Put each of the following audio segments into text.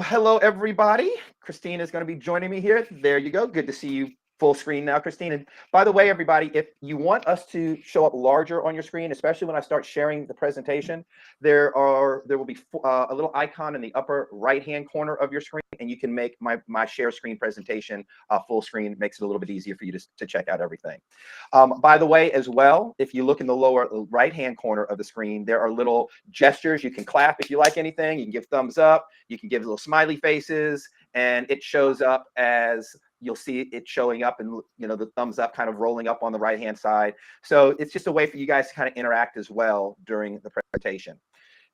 Hello, everybody. Christine is going to be joining me here. There you go. Good to see you full screen now, Christine. And by the way, everybody, if you want us to show up larger on your screen, especially when I start sharing the presentation, there will be a little icon in the upper right-hand corner of your screen, and you can make my share screen presentation full screen. It makes it a little bit easier for you to check out everything. By the way, as well, if you look in the lower right-hand corner of the screen, there are little gestures. You can clap if you like anything. You can give thumbs up. You can give little smiley faces, and it shows up as you'll see it showing up, and the thumbs up kind of rolling up on the right hand side. So it's just a way for you guys to kind of interact as well during the presentation.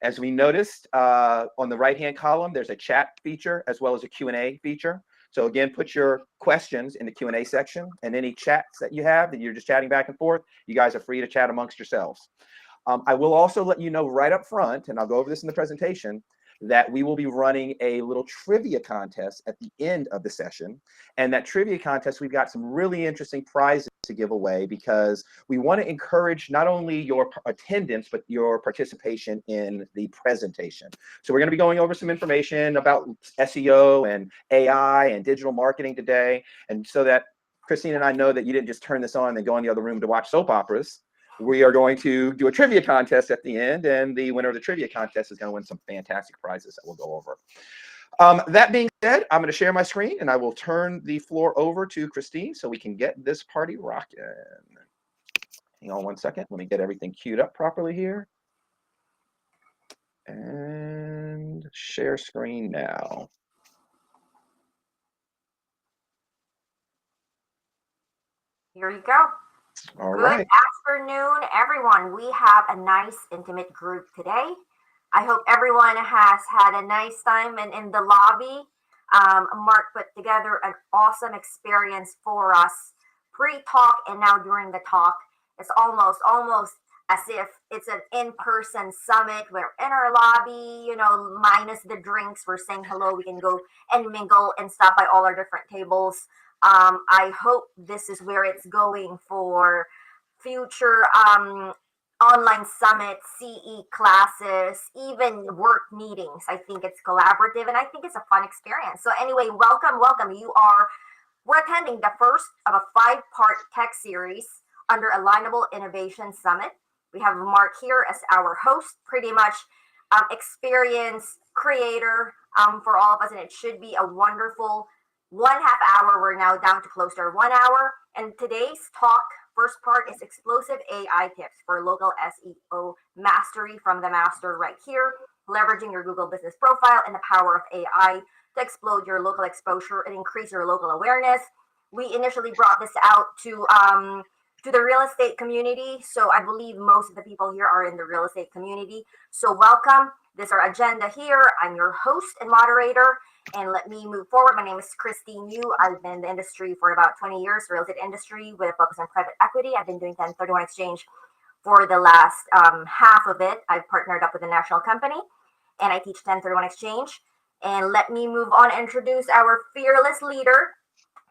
As we noticed on the right hand column, there's a chat feature as well as a Q&A feature. So again, put your questions in the Q&A section, and any chats that you have that you're just chatting back and forth, you guys are free to chat amongst yourselves. I will also let you know right up front, and I'll go over this in the presentation, that we will be running a little trivia contest at the end of the session. And that trivia contest, we've got some really interesting prizes to give away, because we want to encourage not only your attendance, but your participation in the presentation. So we're going to be going over some information about SEO and AI and digital marketing today. And so that Christine and I know that you didn't just turn this on and go in the other room to watch soap operas. We are going to do a trivia contest at the end, and the winner of the trivia contest is going to win some fantastic prizes that we'll go over. That being said, I'm going to share my screen, and I will turn the floor over to Christine so we can get this party rocking. Hang on one second. Let me get everything queued up properly here. And share screen now. Here you go. All Good right. afternoon, everyone. We have a nice, intimate group today. I hope everyone has had a nice time in the lobby. Mark put together an awesome experience for us pre-talk and now during the talk. It's almost as if it's an in-person summit. We're in our lobby, minus the drinks. We're saying hello. We can go and mingle and stop by all our different tables. I hope this is where it's going for future online summits, CE classes, even work meetings. I think it's collaborative, and I think it's a fun experience. So anyway, welcome. We're attending the first of a 5-part tech series under Alignable Innovation Summit. We have Mark here as our host, pretty much experience creator for all of us, and it should be a wonderful 1/2 hour. We're now down to close to our 1 hour, and today's talk first part is explosive AI tips for local SEO mastery from the master right here, leveraging your Google business profile and the power of AI to explode your local exposure and increase your local awareness. We initially brought this out to the real estate community, so I believe most of the people here are in the real estate community. So welcome. This is our agenda here. I'm your host and moderator. And let me move forward. My name is Christine Yu. I've been in the industry for about 20 years, real estate industry with a focus on private equity. I've been doing 1031 exchange for the last half of it. I've partnered up with a national company, and I teach 1031 exchange. And let me move on and introduce our fearless leader,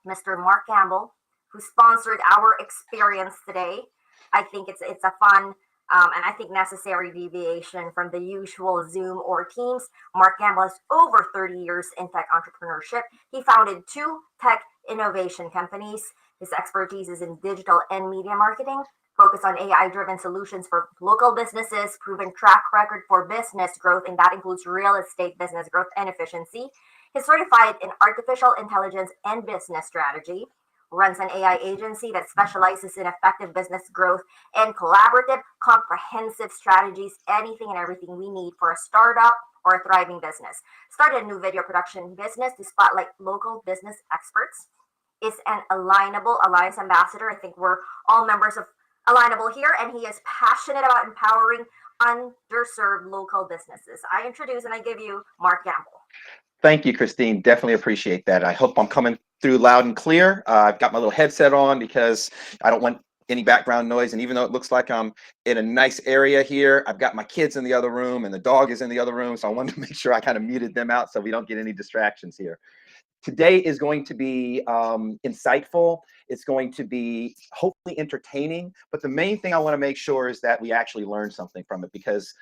Mr. Mark Gamble, who sponsored our experience today. I think it's a fun and I think necessary deviation from the usual Zoom or Teams. Mark Gamble has over 30 years in tech entrepreneurship. He founded 2 tech innovation companies. His expertise is in digital and media marketing, focus on AI-driven solutions for local businesses, proven track record for business growth, and that includes real estate business growth and efficiency. He's certified in artificial intelligence and business strategy, runs an AI agency that specializes in effective business growth and collaborative, comprehensive strategies, anything and everything we need for a startup or a thriving business. Started a new video production business to spotlight local business experts. Is an Alignable Alliance ambassador. I think we're all members of Alignable here, and he is passionate about empowering underserved local businesses. I introduce and I give you Mark Gamble. Thank you, Christine. Definitely appreciate that. I hope I'm coming through loud and clear. I've got my little headset on because I don't want any background noise. And even though it looks like I'm in a nice area here, I've got my kids in the other room and the dog is in the other room. So I wanted to make sure I kind of muted them out so we don't get any distractions here. Today is going to be insightful. It's going to be hopefully entertaining. But the main thing I want to make sure is that we actually learn something from it, because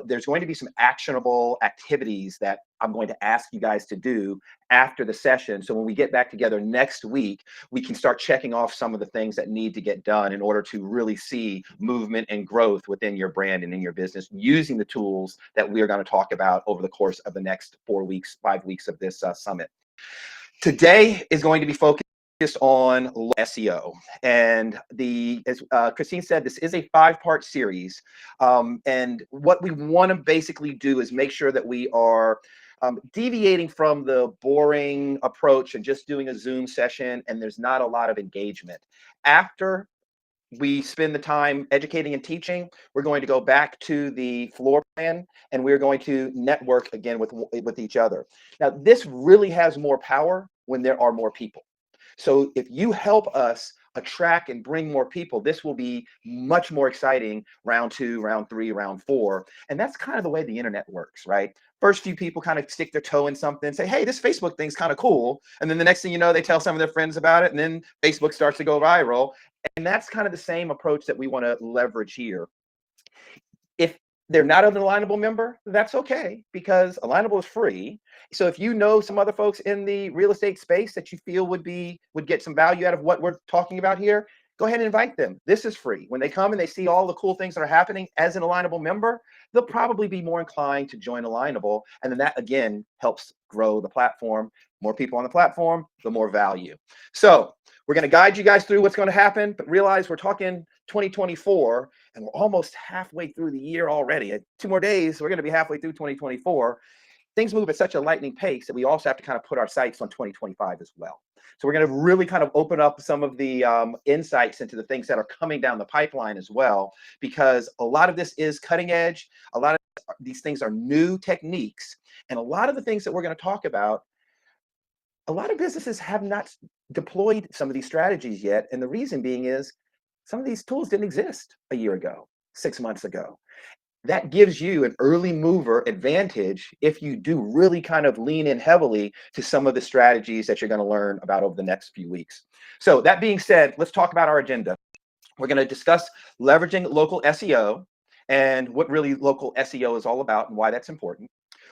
there's going to be some actionable activities that I'm going to ask you guys to do after the session. So when we get back together next week, we can start checking off some of the things that need to get done in order to really see movement and growth within your brand and in your business using the tools that we are going to talk about over the course of the next 4 weeks, 5 weeks of this summit. Today is going to be focused on SEO. And as Christine said, this is a 5-part series. And what we want to basically do is make sure that we are deviating from the boring approach and just doing a Zoom session and there's not a lot of engagement. After we spend the time educating and teaching, we're going to go back to the floor plan and we're going to network again with each other. Now, this really has more power when there are more people. So if you help us attract and bring more people, this will be much more exciting round 2, round 3, round 4. And that's kind of the way the internet works, right? First few people kind of stick their toe in something, say, hey, this Facebook thing's kind of cool. And then the next thing you know, they tell some of their friends about it. And then Facebook starts to go viral. And that's kind of the same approach that we want to leverage here. If they're not an Alignable member, that's okay, because Alignable is free. So if you know some other folks in the real estate space that you feel would get some value out of what we're talking about here, go ahead and invite them. This is free. When they come and they see all the cool things that are happening as an Alignable member, they'll probably be more inclined to join Alignable. And then that, again, helps grow the platform. More people on the platform, the more value. So we're going to guide you guys through what's going to happen, but realize we're talking 2024 and we're almost halfway through the year already. At 2 more days, we're going to be halfway through 2024. Things move at such a lightning pace that we also have to kind of put our sights on 2025 as well. So we're going to really kind of open up some of the insights into the things that are coming down the pipeline as well, because a lot of this is cutting edge. A lot of these things are new techniques. And a lot of the things that we're going to talk about, a lot of businesses have not deployed some of these strategies yet. And the reason being is some of these tools didn't exist a year ago, 6 months ago. That gives you an early mover advantage if you do really kind of lean in heavily to some of the strategies that you're going to learn about over the next few weeks. So that being said, let's talk about our agenda. We're going to discuss leveraging local SEO and what really local SEO is all about and why that's important.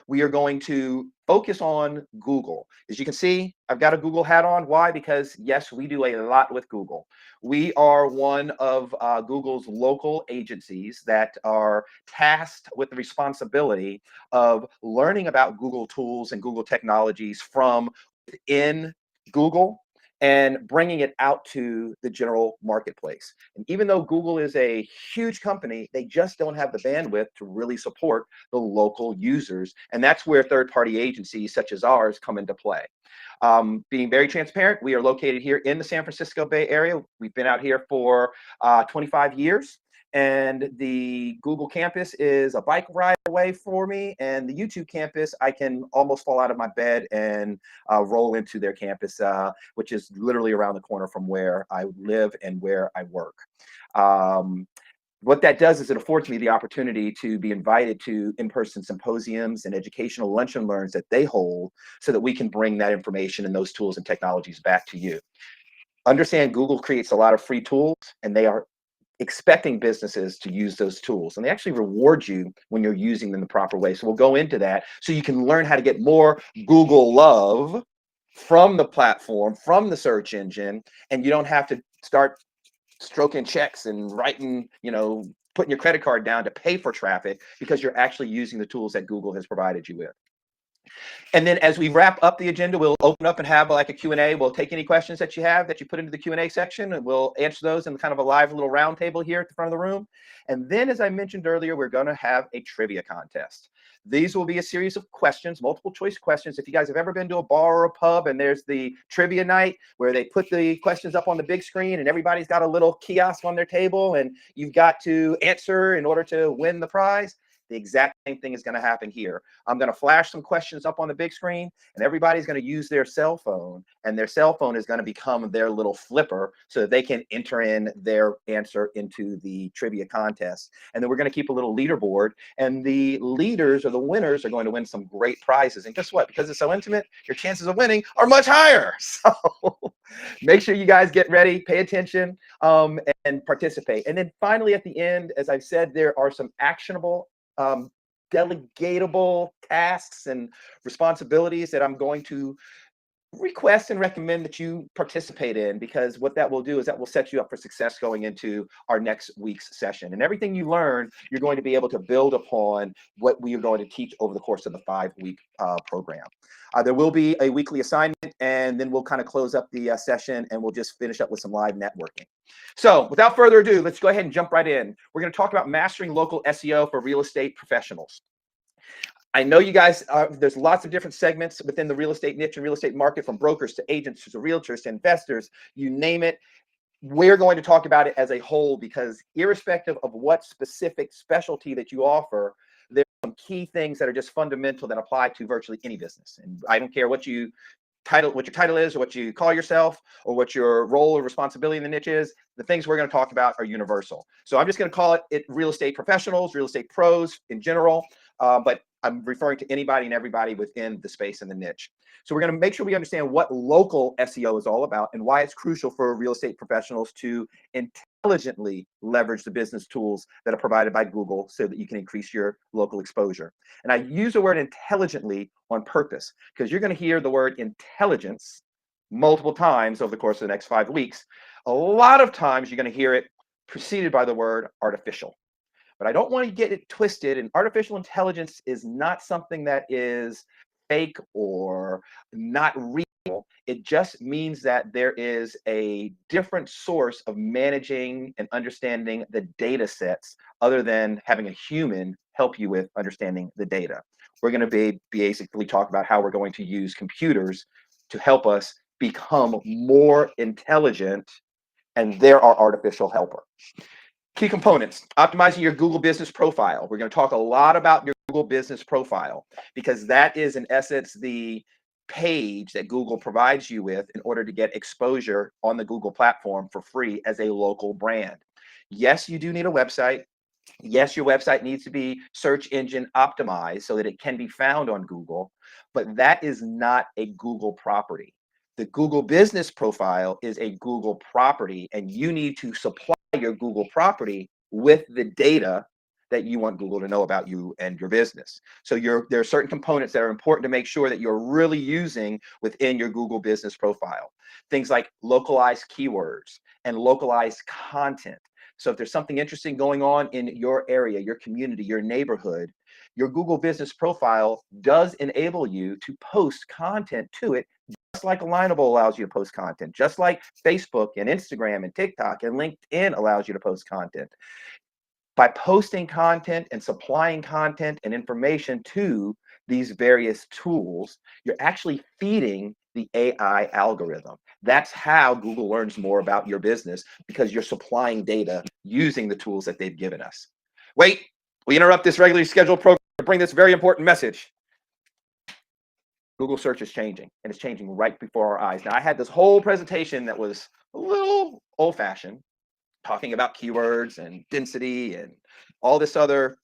We are going to focus on Google. As you can see, I've got a Google hat on. Why? Because yes, we do a lot with Google. We are one of Google's local agencies that are tasked with the responsibility of learning about Google tools and Google technologies from within Google and bringing it out to the general marketplace. And even though Google is a huge company, they just don't have the bandwidth to really support the local users. And that's where third-party agencies such as ours come into play. Being very transparent, we are located here in the San Francisco Bay Area. We've been out here for 25 years. And the Google campus is a bike ride away for me. And the YouTube campus, I can almost fall out of my bed and roll into their campus, which is literally around the corner from where I live and where I work. What that does is it affords me the opportunity to be invited to in-person symposiums and educational lunch and learns that they hold so that we can bring that information and those tools and technologies back to you. Understand Google creates a lot of free tools, and they are expecting businesses to use those tools, and they actually reward you when you're using them the proper way. So we'll go into that so you can learn how to get more Google love from the platform, from the search engine, and you don't have to start stroking checks and writing, putting your credit card down to pay for traffic, because you're actually using the tools that Google has provided you with. And then as we wrap up the agenda, we'll open up and have like a Q&A. We'll take any questions that you have that you put into the Q&A section, and we'll answer those in kind of a live little round table here at the front of the room. And then, as I mentioned earlier, we're going to have a trivia contest. These will be a series of questions, multiple choice questions. If you guys have ever been to a bar or a pub and there's the trivia night where they put the questions up on the big screen and everybody's got a little kiosk on their table and you've got to answer in order to win the prize, The exact same thing is going to happen here. I'm going to flash some questions up on the big screen, and everybody's going to use their cell phone, and their cell phone is going to become their little flipper so that they can enter in their answer into the trivia contest. And then we're going to keep a little leaderboard, and the leaders or the winners are going to win some great prizes. And guess what? Because it's so intimate, your chances of winning are much higher. So make sure you guys get ready, pay attention, and participate. And then finally, at the end, as I've said, there are some actionable, delegatable tasks and responsibilities that I'm going to request and recommend that you participate in, because what that will do is that will set you up for success going into our next week's session. And everything you learn, you're going to be able to build upon what we are going to teach over the course of the 5-week program. There will be a weekly assignment, and then we'll kind of close up the session, and we'll just finish up with some live networking. So without further ado, let's go ahead and jump right in. We're going to talk about mastering local SEO for real estate professionals. I know you guys, there's lots of different segments within the real estate niche and real estate market, from brokers to agents to realtors to investors, you name it. We're going to talk about it as a whole, because irrespective of what specific specialty that you offer, there's some key things that are just fundamental that apply to virtually any business. And I don't care what your title is, or what you call yourself, or what your role or responsibility in the niche is. The things we're going to talk about are universal. So I'm just going to call it real estate professionals, real estate pros in general, but I'm referring to anybody and everybody within the space and the niche. So we're going to make sure we understand what local SEO is all about and why it's crucial for real estate professionals to intelligently leverage the business tools that are provided by Google so that you can increase your local exposure. And I use the word intelligently on purpose, because you're going to hear the word intelligence multiple times over the course of the next 5 weeks. A lot of times you're going to hear it preceded by the word artificial. But I don't want to get it twisted. And artificial intelligence is not something that is fake or not real. It just means that there is a different source of managing and understanding the data sets, other than having a human help you with understanding the data. We're going to basically talk about how we're going to use computers to help us become more intelligent, and they're our artificial helper. Key components: optimizing your Google business profile. We're going to talk a lot about your Google business profile, because that is in essence the page that Google provides you with in order to get exposure on the Google platform for free as a local brand. Yes, you do need a website. Yes, your website needs to be search engine optimized so that it can be found on Google, but that is not a Google property. The Google business profile is a Google property, and you need to supply your Google property with the data that you want Google to know about you and your business. So there are certain components that are important to make sure that you're really using within your Google business profile. Things like localized keywords and localized content. So if there's something interesting going on in your area, your community, your neighborhood, your Google business profile does enable you to post content to it, just like Alignable allows you to post content, just like Facebook and Instagram and TikTok and LinkedIn allows you to post content. By posting content and supplying content and information to these various tools, you're actually feeding the AI algorithm. That's how Google learns more about your business, because you're supplying data using the tools that they've given us. Wait, we interrupt this regularly scheduled program to bring this very important message. Google search is changing, and it's changing right before our eyes. Now, I had this whole presentation that was a little old-fashioned, talking about keywords and density and all this other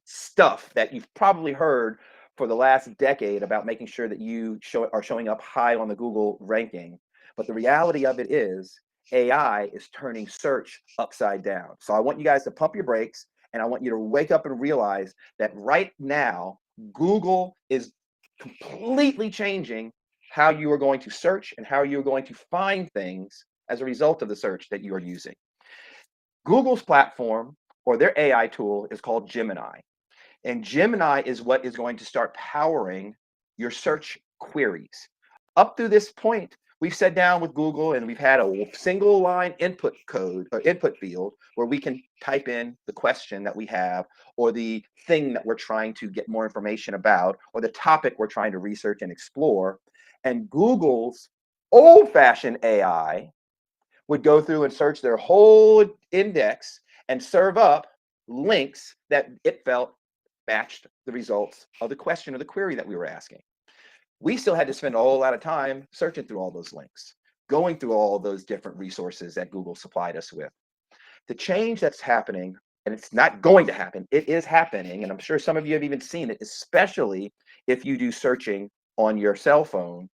stuff that you've probably heard for the last decade about making sure that you are showing up high on the Google ranking. But the reality of it is AI is turning search upside down. So I want you guys to pump your brakes, and I want you to wake up and realize that right now, Google is completely changing how you are going to search and how you're going to find things as a result of the search that you are using. Google's platform, or their AI tool, is called Gemini. And Gemini is what is going to start powering your search queries. Up to this point, we've sat down with Google and we've had a single line input code or input field where we can type in the question that we have, or the thing that we're trying to get more information about, or the topic we're trying to research and explore. And Google's old-fashioned AI would go through and search their whole index and serve up links that it felt matched the results of the question or the query that we were asking. We still had to spend a whole lot of time searching through all those links, going through all those different resources that Google supplied us with. The change that's happening, and it's not going to happen, it is happening, and I'm sure some of you have even seen it, especially if you do searching on your cell phone,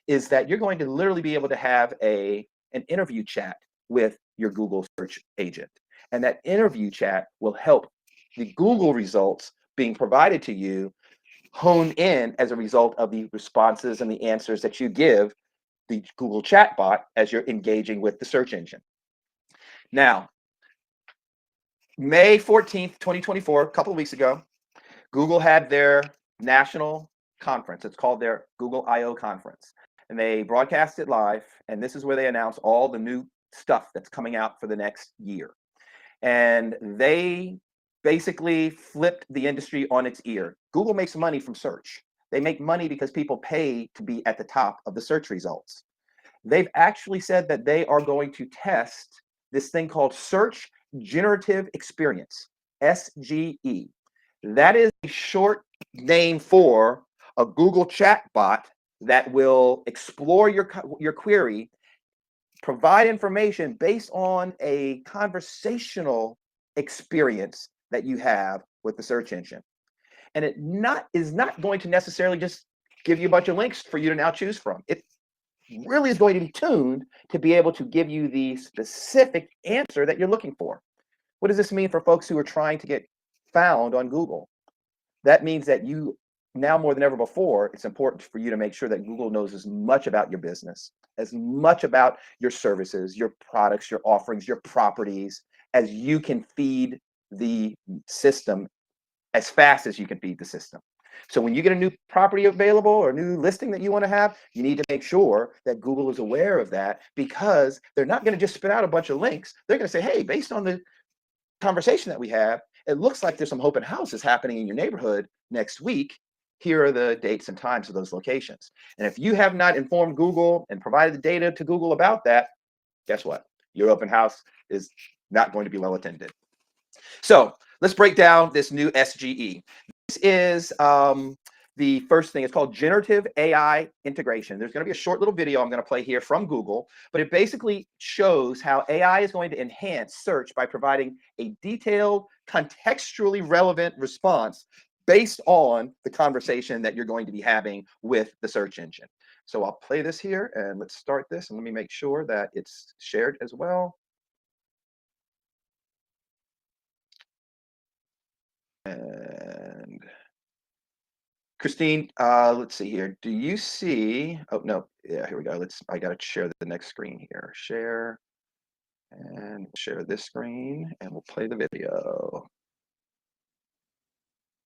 is that you're going to literally be able to have an interview chat with your Google search agent. And that interview chat will help the Google results being provided to you hone in as a result of the responses and the answers that you give the Google chatbot as you're engaging with the search engine. Now, May 14th, 2024, a couple of weeks ago, Google had their national conference. It's called their Google I/O conference. And they broadcast it live. And this is where they announce all the new stuff that's coming out for the next year. And they basically flipped the industry on its ear. Google makes money from search. They make money because people pay to be at the top of the search results. They've actually said that they are going to test this thing called Search Generative Experience, SGE. That is a short name for a Google chatbot that will explore your query, provide information based on a conversational experience that you have with the search engine. And it is not going to necessarily just give you a bunch of links for you to now choose from. It really is going to be tuned to be able to give you the specific answer that you're looking for. What does this mean for folks who are trying to get found on Google? That means that you, now more than ever before, it's important for you to make sure that Google knows as much about your business, as much about your services, your products, your offerings, your properties, as you can feed the system as fast as you can feed the system. So when you get a new property available or a new listing that you want to have, you need to make sure that Google is aware of that, because they're not going to just spit out a bunch of links. They're going to say, hey, based on the conversation that we have, it looks like there's some open houses happening in your neighborhood next week. Here are the dates and times of those locations. And if you have not informed Google and provided the data to Google about that, guess what? Your open house is not going to be well attended. So let's break down this new SGE. This is the first thing. It's called Generative AI Integration. There's going to be a short little video I'm going to play here from Google, but it basically shows how AI is going to enhance search by providing a detailed, contextually relevant response based on the conversation that you're going to be having with the search engine. So I'll play this here, and let's start this, and let me make sure that it's shared as well. And Christine, let's see here. Do you see? Oh no, yeah, here we go. I got to share the next screen here. Share, and share this screen, and we'll play the video.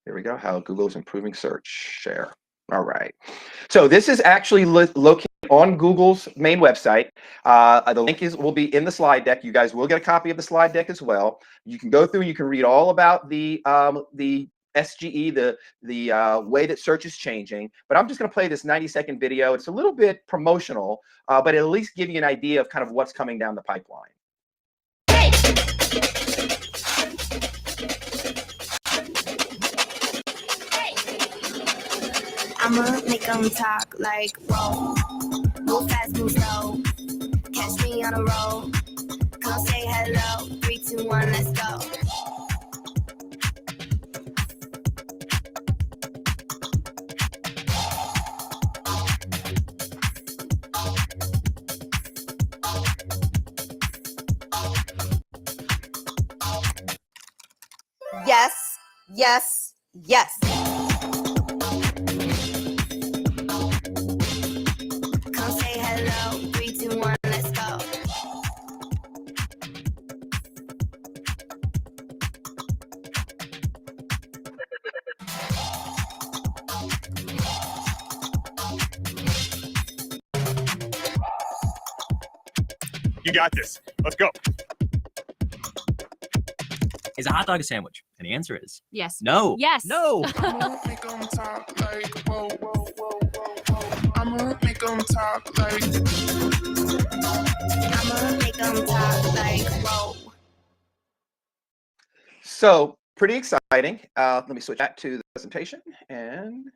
Here we go. How Google's improving search. Share. All right. So this is actually located on Google's main website. The link will be in the slide deck. You guys will get a copy of the slide deck as well. You can go through and you can read all about the SGE, the way that search is changing. But I'm just going to play this 90-second video. It's a little bit promotional, but it'll at least give you an idea of kind of what's coming down the pipeline. I'ma make them talk like, whoa, move fast, move slow, catch me on a roll, come say hello, 3, 2, 1, let's go. Yes, yes, yes. Come say hello, 3, 2, 1, let's go. You got this. Let's go. Is a hot dog a sandwich? And the answer is Yes. no. Yes. No. I'ma make 'em talk like whoa, whoa, whoa, whoa, whoa. I'ma make 'em talk like. I'ma make them talk like, whoa. So pretty exciting. Let me switch back to the presentation. And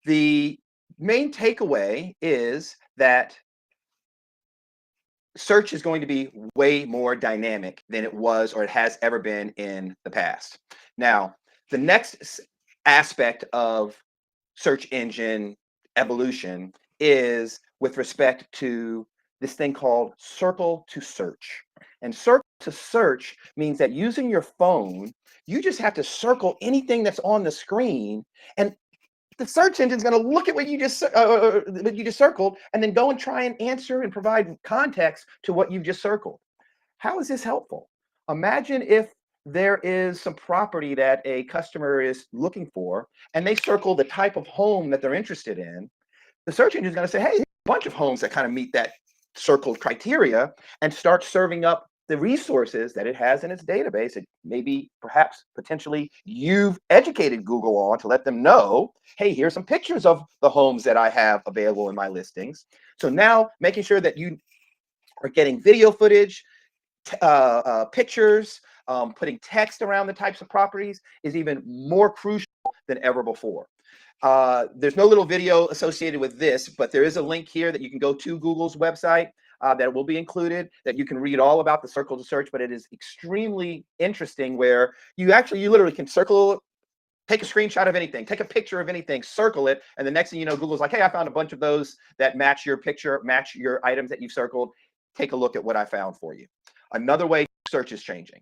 the main takeaway is that search is going to be way more dynamic than it was or it has ever been in the past. Now, the next aspect of search engine evolution is with respect to this thing called circle to search. And circle to search means that using your phone, you just have to circle anything that's on the screen, and the search engine is going to look at what you just circled and then go and try and answer and provide context to what you've just circled. How is this helpful? Imagine if there is some property that a customer is looking for and they circle the type of home that they're interested in. The search engine is going to say, hey, there's a bunch of homes that kind of meet that circled criteria, and start serving up the resources that it has in its database. It maybe perhaps potentially you've educated Google on to let them know, hey, here's some pictures of the homes that I have available in my listings. So now making sure that you are getting video footage, pictures, putting text around the types of properties is even more crucial than ever before. There's no little video associated with this, but there is a link here that you can go to Google's website that will be included, that you can read all about the circle to search. But it is extremely interesting where you literally can circle, take a screenshot of anything, take a picture of anything, circle it, and the next thing you know, Google's like, hey, I found a bunch of those that match your picture, match your items that you've circled. Take a look at what I found for you. Another way search is changing.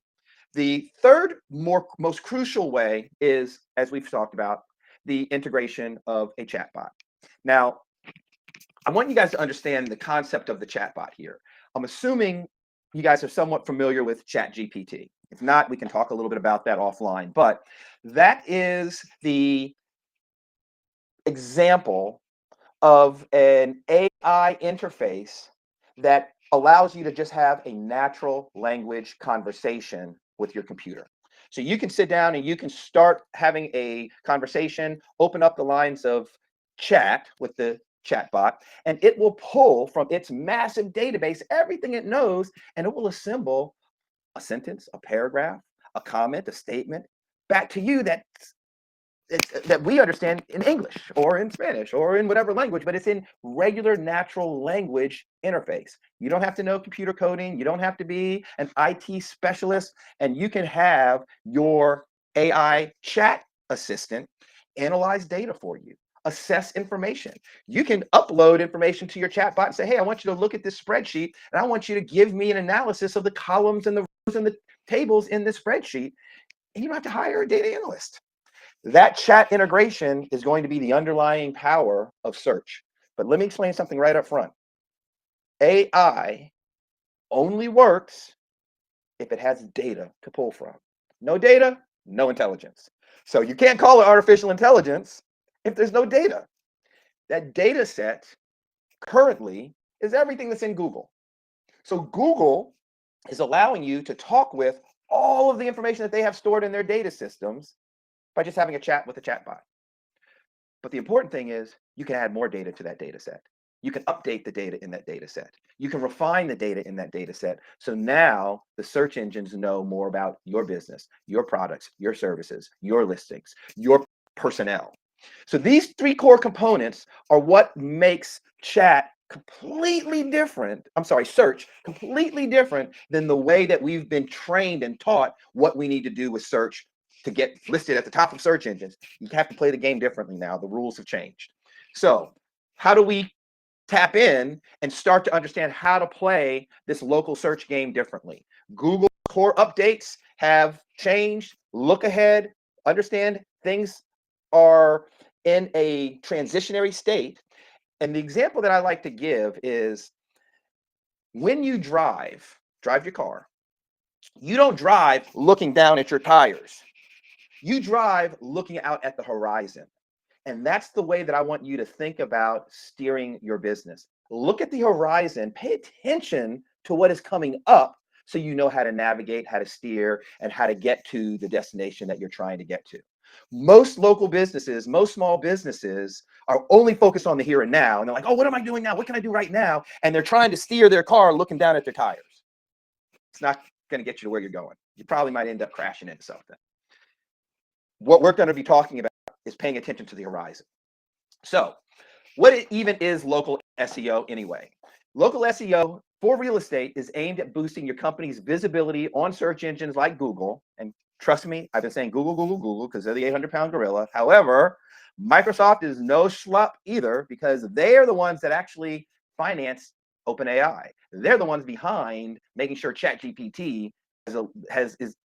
The third most crucial way is, as we've talked about, the integration of a chatbot. Now, I want you guys to understand the concept of the chatbot here. I'm assuming you guys are somewhat familiar with ChatGPT. If not, we can talk a little bit about that offline. But that is the example of an AI interface that allows you to just have a natural language conversation with your computer. So you can sit down and you can start having a conversation, open up the lines of chat with the chatbot, and it will pull from its massive database everything it knows, and it will assemble a sentence, a paragraph, a comment, a statement back to you that we understand in English or in Spanish or in whatever language, but it's in regular natural language interface. You don't have to know computer coding. You don't have to be an IT specialist, and you can have your AI chat assistant analyze data for you, assess information. You can upload information to your chatbot and say, hey, I want you to look at this spreadsheet, and I want you to give me an analysis of the columns and the rows and the tables in this spreadsheet. And you don't have to hire a data analyst. That chat integration is going to be the underlying power of search. But let me explain something right up front. AI only works if it has data to pull from. No data, no intelligence. So you can't call it artificial intelligence if there's no data. That data set currently is everything that's in Google. So Google is allowing you to talk with all of the information that they have stored in their data systems by just having a chat with a chatbot. But the important thing is you can add more data to that data set. You can update the data in that data set. You can refine the data in that data set. So now the search engines know more about your business, your products, your services, your listings, your personnel. So these three core components are what makes search completely different than the way that we've been trained and taught what we need to do with search to get listed at the top of search engines. You have to play the game differently now. The rules have changed. So how do we tap in and start to understand how to play this local search game differently? Google core updates have changed. Look ahead, understand things are in a transitionary state. And the example that I like to give is when you drive your car, you don't drive looking down at your tires. You drive looking out at the horizon. And that's the way that I want you to think about steering your business. Look at the horizon, pay attention to what is coming up so you know how to navigate, how to steer, and how to get to the destination that you're trying to get to. Most local businesses, most small businesses are only focused on the here and now. And they're like, oh, what am I doing now? What can I do right now? And they're trying to steer their car looking down at their tires. It's not going to get you to where you're going. You probably might end up crashing into something. what we're going to be talking about is paying attention to the horizon. So what even is local SEO anyway? Local SEO for real estate is aimed at boosting your company's visibility on search engines like Google. And trust me, I've been saying Google, Google, Google, because they're the 800-pound gorilla. However, Microsoft is no schlub either, because they are the ones that actually finance OpenAI. They're the ones behind making sure ChatGPT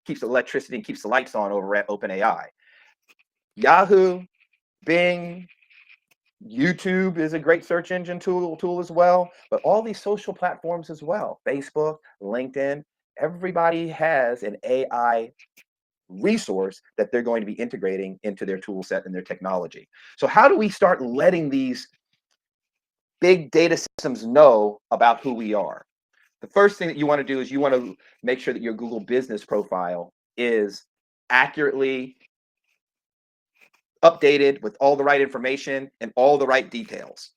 keeps the electricity and keeps the lights on over at OpenAI. Yahoo, Bing, YouTube is a great search engine tool as well, but all these social platforms as well, Facebook, LinkedIn, everybody has an AI resource that they're going to be integrating into their tool set and their technology. So how do we start letting these big data systems know about who we are? The first thing that you want to do is you want to make sure that your Google business profile is accurately updated with all the right information and all the right details.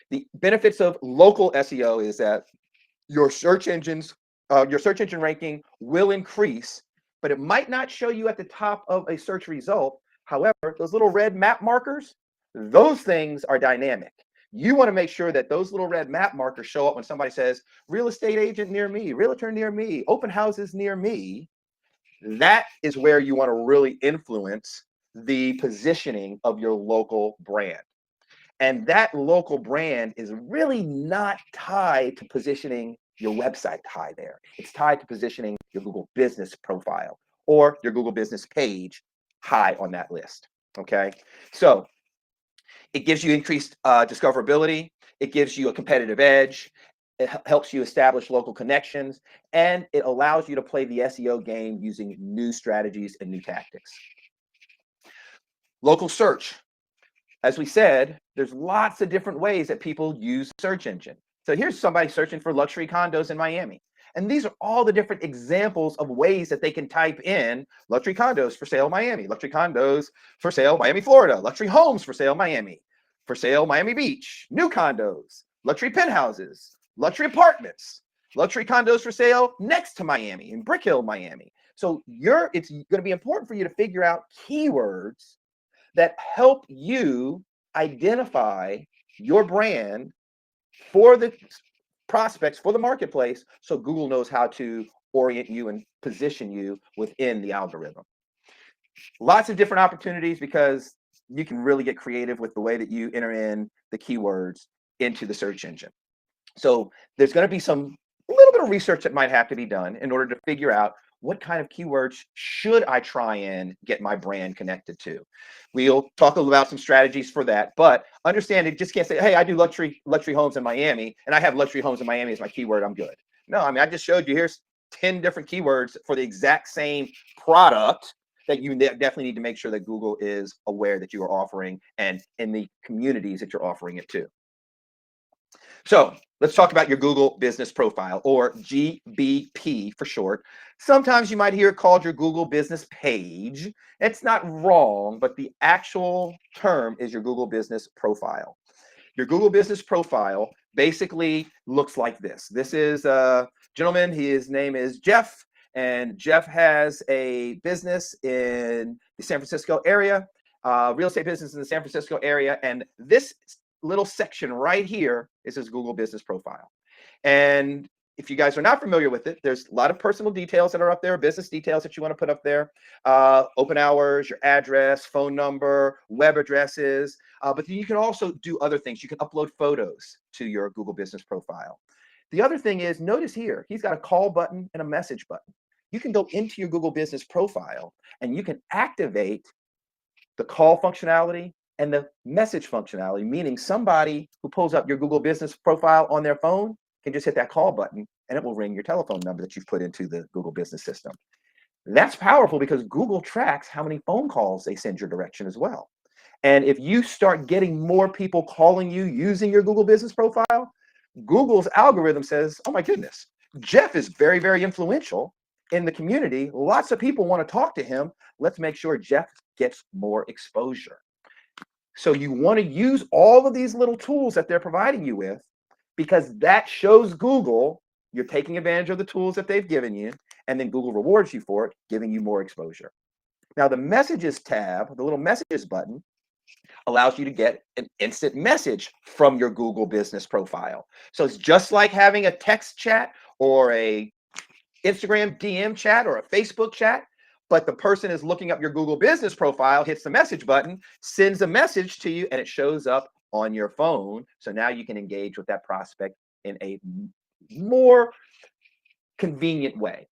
The benefits of local SEO is that your search engine ranking will increase, but it might not show you at the top of a search result. However, those little red map markers, those things are dynamic. You want to make sure that those little red map markers show up when somebody says, real estate agent near me, realtor near me, open houses near me. That is where you want to really influence the positioning of your local brand. And that local brand is really not tied to positioning your website high there. It's tied to positioning your Google business profile or your Google business page high on that list. Okay. So it gives you increased discoverability. It gives you a competitive edge. It helps you establish local connections, and it allows you to play the SEO game using new strategies and new tactics. Local search. As we said, there's lots of different ways that people use search engine. So here's somebody searching for luxury condos in Miami. And these are all the different examples of ways that they can type in luxury condos for sale Miami, luxury condos for sale Miami, Florida, luxury homes for sale Miami, for sale Miami Beach, new condos, luxury penthouses, luxury apartments, luxury condos for sale next to Miami, in Brick Hill, Miami. So it's going to be important for you to figure out keywords that help you identify your brand for the prospects, for the marketplace, so Google knows how to orient you and position you within the algorithm. Lots of different opportunities, because you can really get creative with the way that you enter in the keywords into the search engine. So there's going to be a little bit of research that might have to be done in order to figure out what kind of keywords should I try and get my brand connected to. We'll talk about some strategies for that, but understand you just can't say, hey, I do luxury homes in Miami and I have luxury homes in Miami as my keyword, I'm good. No, I mean, I just showed you, here's 10 different keywords for the exact same product that you definitely need to make sure that Google is aware that you are offering and in the communities that you're offering it to. So let's talk about your Google Business Profile, or GBP for short. Sometimes you might hear it called your Google Business Page. It's not wrong, but the actual term is your Google Business Profile. Your Google Business Profile basically looks like this. This is a gentleman, his name is Jeff, and Jeff has a business in the San Francisco area, real estate business in the San Francisco area, and this little section right here is his Google Business Profile. And if you guys are not familiar with it, there's a lot of personal details that are up there, business details that you want to put up there, open hours, your address, phone number, web addresses, but then you can also do other things. You can upload photos to your Google Business Profile. The other thing is, notice here, he's got a call button and a message button. You can go into your Google Business Profile and you can activate the call functionality and the message functionality, meaning somebody who pulls up your Google Business Profile on their phone can just hit that call button and it will ring your telephone number that you've put into the Google Business system. That's powerful because Google tracks how many phone calls they send your direction as well. And if you start getting more people calling you using your Google Business Profile, Google's algorithm says, oh my goodness, Jeff is very, very influential in the community. Lots of people want to talk to him. Let's make sure Jeff gets more exposure. So you want to use all of these little tools that they're providing you with, because that shows Google you're taking advantage of the tools that they've given you, and then Google rewards you for it, giving you more exposure. Now, the messages tab, the little messages button, allows you to get an instant message from your Google business profile. So it's just like having a text chat or a Instagram DM chat or a Facebook chat, but the person is looking up your Google business profile, hits the message button, sends a message to you, and it shows up on your phone. So now you can engage with that prospect in a more convenient way.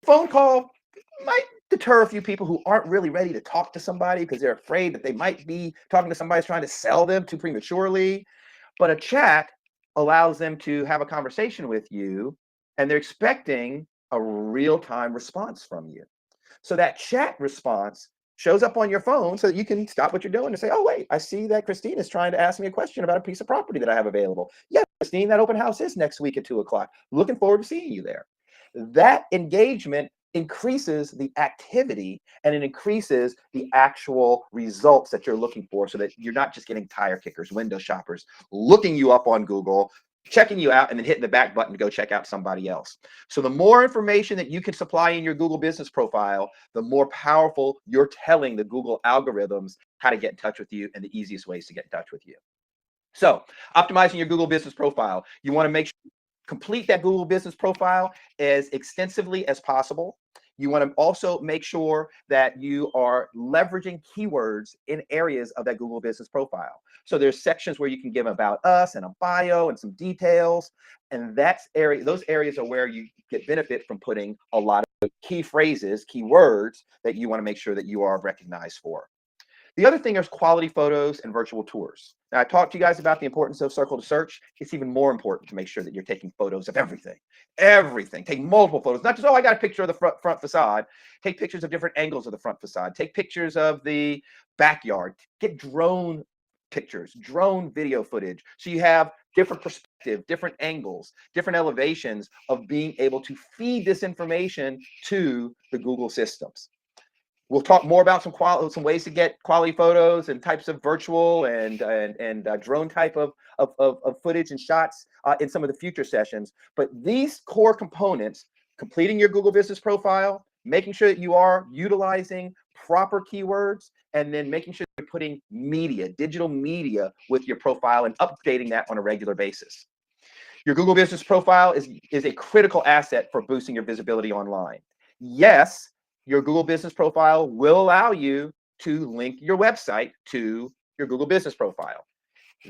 Phone call might deter a few people who aren't really ready to talk to somebody because they're afraid that they might be talking to somebody who's trying to sell them too prematurely. But a chat allows them to have a conversation with you, and they're expecting a real-time response from you. So that chat response shows up on your phone so that you can stop what you're doing and say, oh, wait, I see that Christine is trying to ask me a question about a piece of property that I have available. Yeah, Christine, that open house is next week at 2 o'clock. Looking forward to seeing you there. That engagement increases the activity and it increases the actual results that you're looking for so that you're not just getting tire kickers, window shoppers, looking you up on Google, checking you out, and then hitting the back button to go check out somebody else. So the more information that you can supply in your Google business profile, the more powerful you're telling the Google algorithms how to get in touch with you and the easiest ways to get in touch with you. So optimizing your Google business profile, you want to make sure complete that Google business profile as extensively as possible. You want to also make sure that you are leveraging keywords in areas of that Google business profile. So there's sections where you can give about us and a bio and some details. And those areas are where you get benefit from putting a lot of key phrases, keywords that you want to make sure that you are recognized for. The other thing is quality photos and virtual tours. Now, I talked to you guys about the importance of circle to search. It's even more important to make sure that you're taking photos of everything. Everything. Take multiple photos. Not just, oh, I got a picture of the front facade. Take pictures of different angles of the front facade. Take pictures of the backyard. Get drone pictures, drone video footage. So you have different perspective, different angles, different elevations of being able to feed this information to the Google systems. We'll talk more about some ways to get quality photos and types of virtual and drone type of footage and shots in some of the future sessions. But these core components, completing your Google business profile, making sure that you are utilizing proper keywords, and then making sure you're putting media, digital media with your profile and updating that on a regular basis. Your Google business profile is a critical asset for boosting your visibility online. Yes, your Google business profile will allow you to link your website to your Google business profile.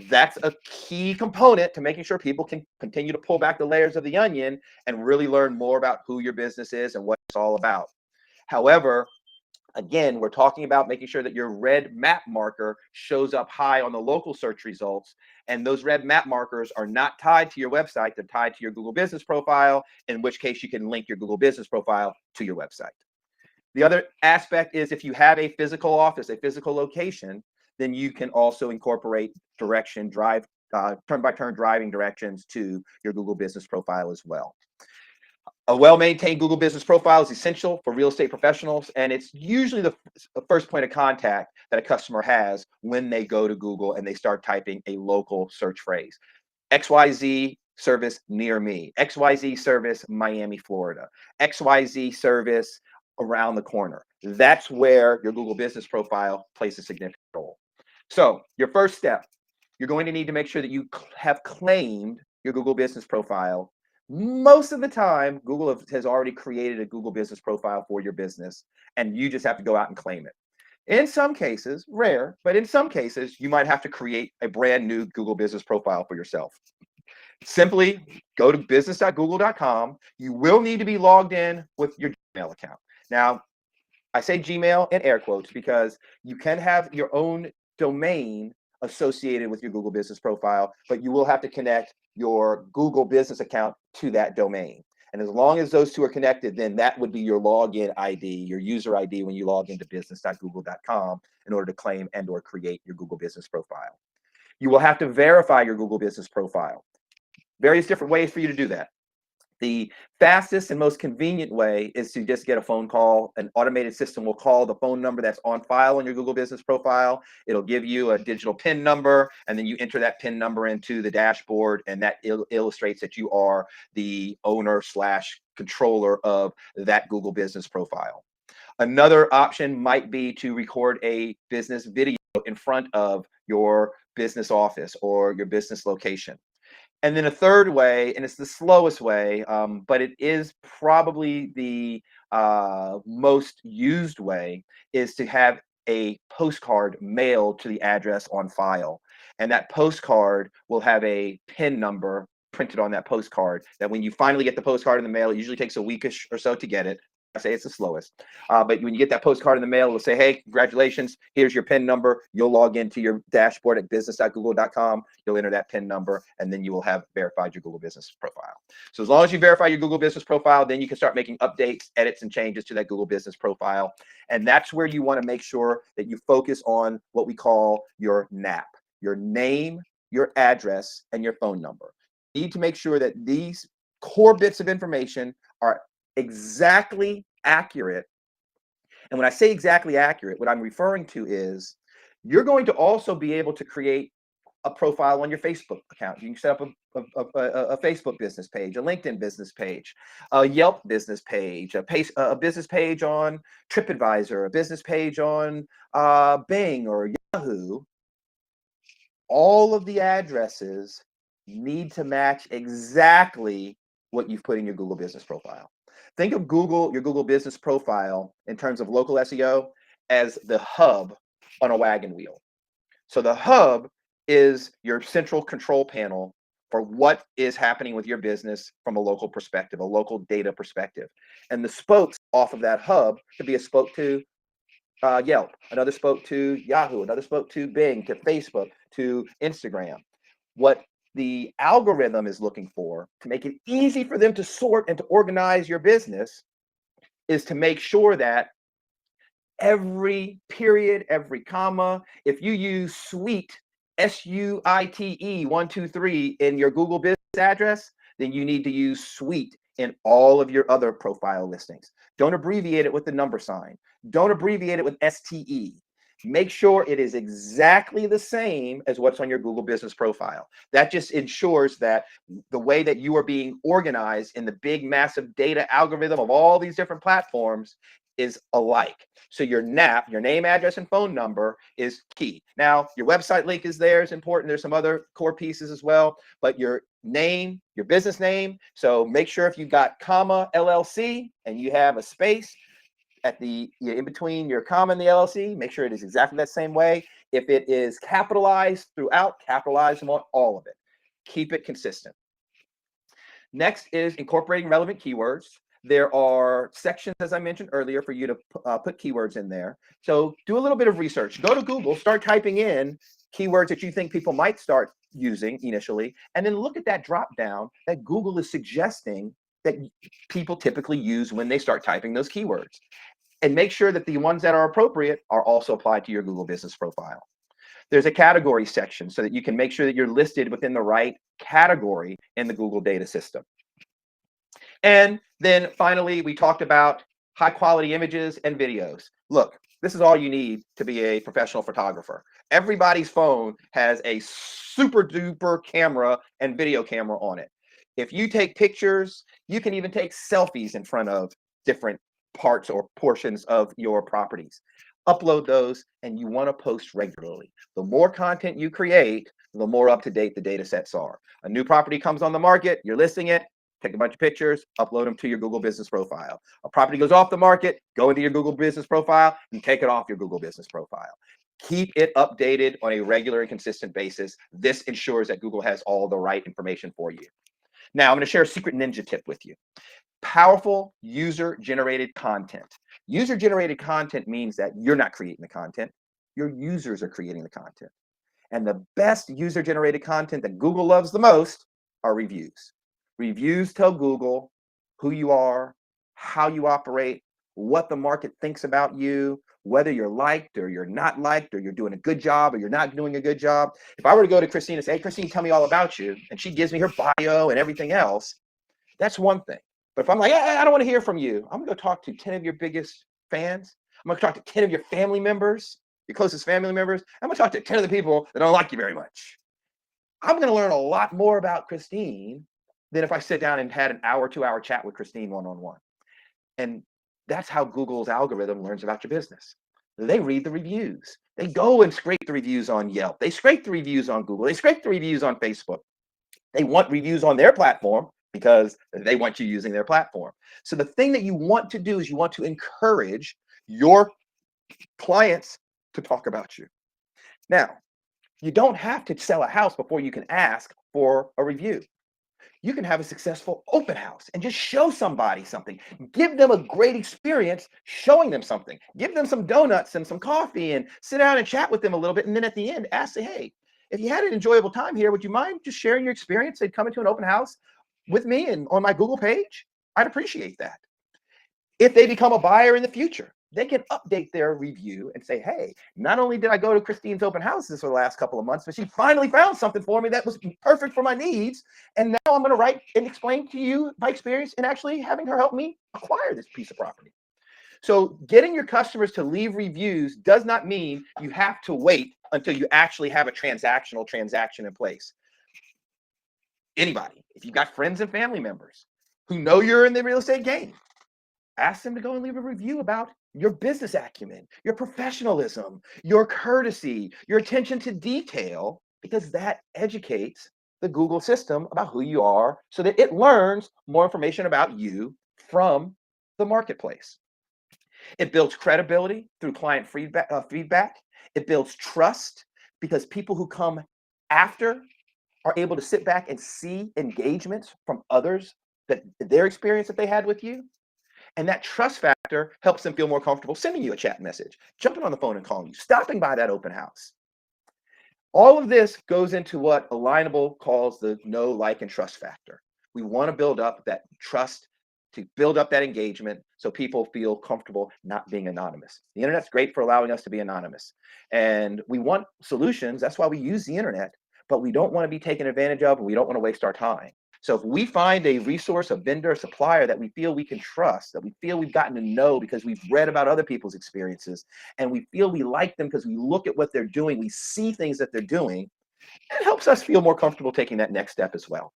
That's a key component to making sure people can continue to pull back the layers of the onion and really learn more about who your business is and what it's all about. However, again, we're talking about making sure that your red map marker shows up high on the local search results. And those red map markers are not tied to your website. They're tied to your Google business profile, in which case you can link your Google business profile to your website. The other aspect is if you have a physical office, a physical location, then you can also incorporate turn-by-turn driving directions to your Google business profile as well. A well-maintained Google business profile is essential for real estate professionals, and it's usually the first point of contact that a customer has when they go to Google and they start typing a local search phrase. XYZ service near me, XYZ service Miami, Florida, XYZ service around the corner. That's where your Google business profile plays a significant role. So your first step, you're going to need to make sure that you have claimed your Google business profile. Most of the time, Google has already created a Google business profile for your business, and you just have to go out and claim it. In some cases, rare, but in some cases, you might have to create a brand new Google business profile for yourself. Simply go to business.google.com. You will need to be logged in with your Gmail account. Now, I say Gmail in air quotes because you can have your own domain associated with your Google business profile, but you will have to connect your Google business account to that domain. And as long as those two are connected, then that would be your login ID, your user ID when you log into business.google.com in order to claim and or create your Google business profile. You will have to verify your Google business profile. Various different ways for you to do that. The fastest and most convenient way is to just get a phone call. An automated system will call the phone number that's on file on your Google business profile. It'll give you a digital PIN number, and then you enter that PIN number into the dashboard, and that illustrates that you are the owner / controller of that Google business profile. Another option might be to record a business video in front of your business office or your business location. And then a third way, and it's the slowest way, but it is probably the most used way, is to have a postcard mailed to the address on file. And that postcard will have a PIN number printed on that postcard that when you finally get the postcard in the mail, it usually takes a weekish or so to get it. I say it's the slowest. But when you get that postcard in the mail, it'll say, hey, congratulations, here's your PIN number. You'll log into your dashboard at business.google.com. You'll enter that PIN number, and then you will have verified your Google Business profile. So as long as you verify your Google Business profile, then you can start making updates, edits, and changes to that Google Business profile. And that's where you want to make sure that you focus on what we call your NAP, your name, your address, and your phone number. You need to make sure that these core bits of information are exactly accurate. And when I say exactly accurate, what I'm referring to is you're going to also be able to create a profile on your Facebook account. You can set up a Facebook business page, a LinkedIn business page, a Yelp business page, a business page on TripAdvisor, a business page on Bing or Yahoo. All of the addresses need to match exactly what you've put in your Google Business profile. Think of your Google Business profile in terms of local SEO as the hub on a wagon wheel. So the hub is your central control panel for what is happening with your business from a local perspective, a local data perspective. And the spokes off of that hub could be a spoke to Yelp, another spoke to Yahoo, another spoke to Bing, to Facebook, to Instagram. What the algorithm is looking for to make it easy for them to sort and to organize your business is to make sure that every period, every comma, if you use suite, SUITE 123 in your Google Business address, then you need to use suite in all of your other profile listings. Don't abbreviate it with the number sign. Don't abbreviate it with STE. Make sure it is exactly the same as what's on your Google Business profile. That just ensures that the way that you are being organized in the big, massive data algorithm of all these different platforms is alike. So your NAP, your name, address, and phone number is key. Now, your website link is there, is important. There's some other core pieces as well, but your name, your business name. So make sure if you've got comma LLC and you have a space at the in between your comma and the LLC, make sure it is exactly that same way. If it is capitalized throughout, capitalize them on all of it. Keep it consistent. Next is incorporating relevant keywords. There are sections, as I mentioned earlier, for you to put keywords in there. So do a little bit of research. Go to Google, start typing in keywords that you think people might start using initially, and then look at that drop down that Google is suggesting that people typically use when they start typing those keywords. And make sure that the ones that are appropriate are also applied to your Google Business profile. There's a category section so that you can make sure that you're listed within the right category in the Google data system. And then finally, we talked about high quality images and videos. Look, this is all you need to be a professional photographer. Everybody's phone has a super duper camera and video camera on it. If you take pictures, you can even take selfies in front of different parts or portions of your properties. Upload those, and you want to post regularly. The more content you create, the more up to date the data sets are. A new property comes on the market, you're listing it, take a bunch of pictures, upload them to your Google Business profile. A property goes off the market, go into your Google Business profile and take it off your Google Business profile. Keep it updated on a regular and consistent basis. This ensures that Google has all the right information for you. Now, I'm going to share a secret ninja tip with you. Powerful user-generated content. User-generated content means that you're not creating the content. Your users are creating the content. And the best user-generated content that Google loves the most are reviews. Reviews tell Google who you are, how you operate, what the market thinks about you, whether you're liked or you're not liked, or you're doing a good job or you're not doing a good job. If I were to go to Christine and say, hey, Christine, tell me all about you, and she gives me her bio and everything else, that's one thing. But if I'm like, hey, I don't want to hear from you, I'm going to go talk to 10 of your biggest fans. I'm going to talk to 10 of your family members, your closest family members. I'm going to talk to 10 of the people that don't like you very much. I'm going to learn a lot more about Christine than if I sit down and had an hour, 2-hour chat with Christine one-on-one. And That's how Google's algorithm learns about your business. They read the reviews. They go and scrape the reviews on Yelp. They scrape the reviews on Google. They scrape the reviews on Facebook. They want reviews on their platform because they want you using their platform. So the thing that you want to do is you want to encourage your clients to talk about you. Now, you don't have to sell a house before you can ask for a review. You can have a successful open house and just show somebody something. Give them a great experience showing them something. Give them some donuts and some coffee and sit down and chat with them a little bit. And then at the end, ask, say, hey, if you had an enjoyable time here, would you mind just sharing your experience and coming to an open house with me and on my Google page? I'd appreciate that. If they become a buyer in the future, they can update their review and say, hey, not only did I go to Christine's open houses for the last couple of months, but she finally found something for me that was perfect for my needs. And now I'm going to write and explain to you my experience in actually having her help me acquire this piece of property. So getting your customers to leave reviews does not mean you have to wait until you actually have a transactional transaction in place. Anybody, if you've got friends and family members who know you're in the real estate game, ask them to go and leave a review about your business acumen, your professionalism, your courtesy, your attention to detail, because that educates the Google system about who you are so that it learns more information about you from the marketplace. It builds credibility through client feedback. It builds trust because people who come after are able to sit back and see engagements from others, that their experience that they had with you. And that trust factor helps them feel more comfortable sending you a chat message, jumping on the phone and calling you, stopping by that open house. All of this goes into what Alignable calls the know, like, and trust factor. We want to build up that trust, to build up that engagement so people feel comfortable not being anonymous. The internet's great for allowing us to be anonymous. And we want solutions. That's why we use the internet, but we don't want to be taken advantage of, and we don't want to waste our time. So if we find a resource, a vendor, a supplier that we feel we can trust, that we feel we've gotten to know because we've read about other people's experiences, and we feel we like them because we look at what they're doing, we see things that they're doing, it helps us feel more comfortable taking that next step as well.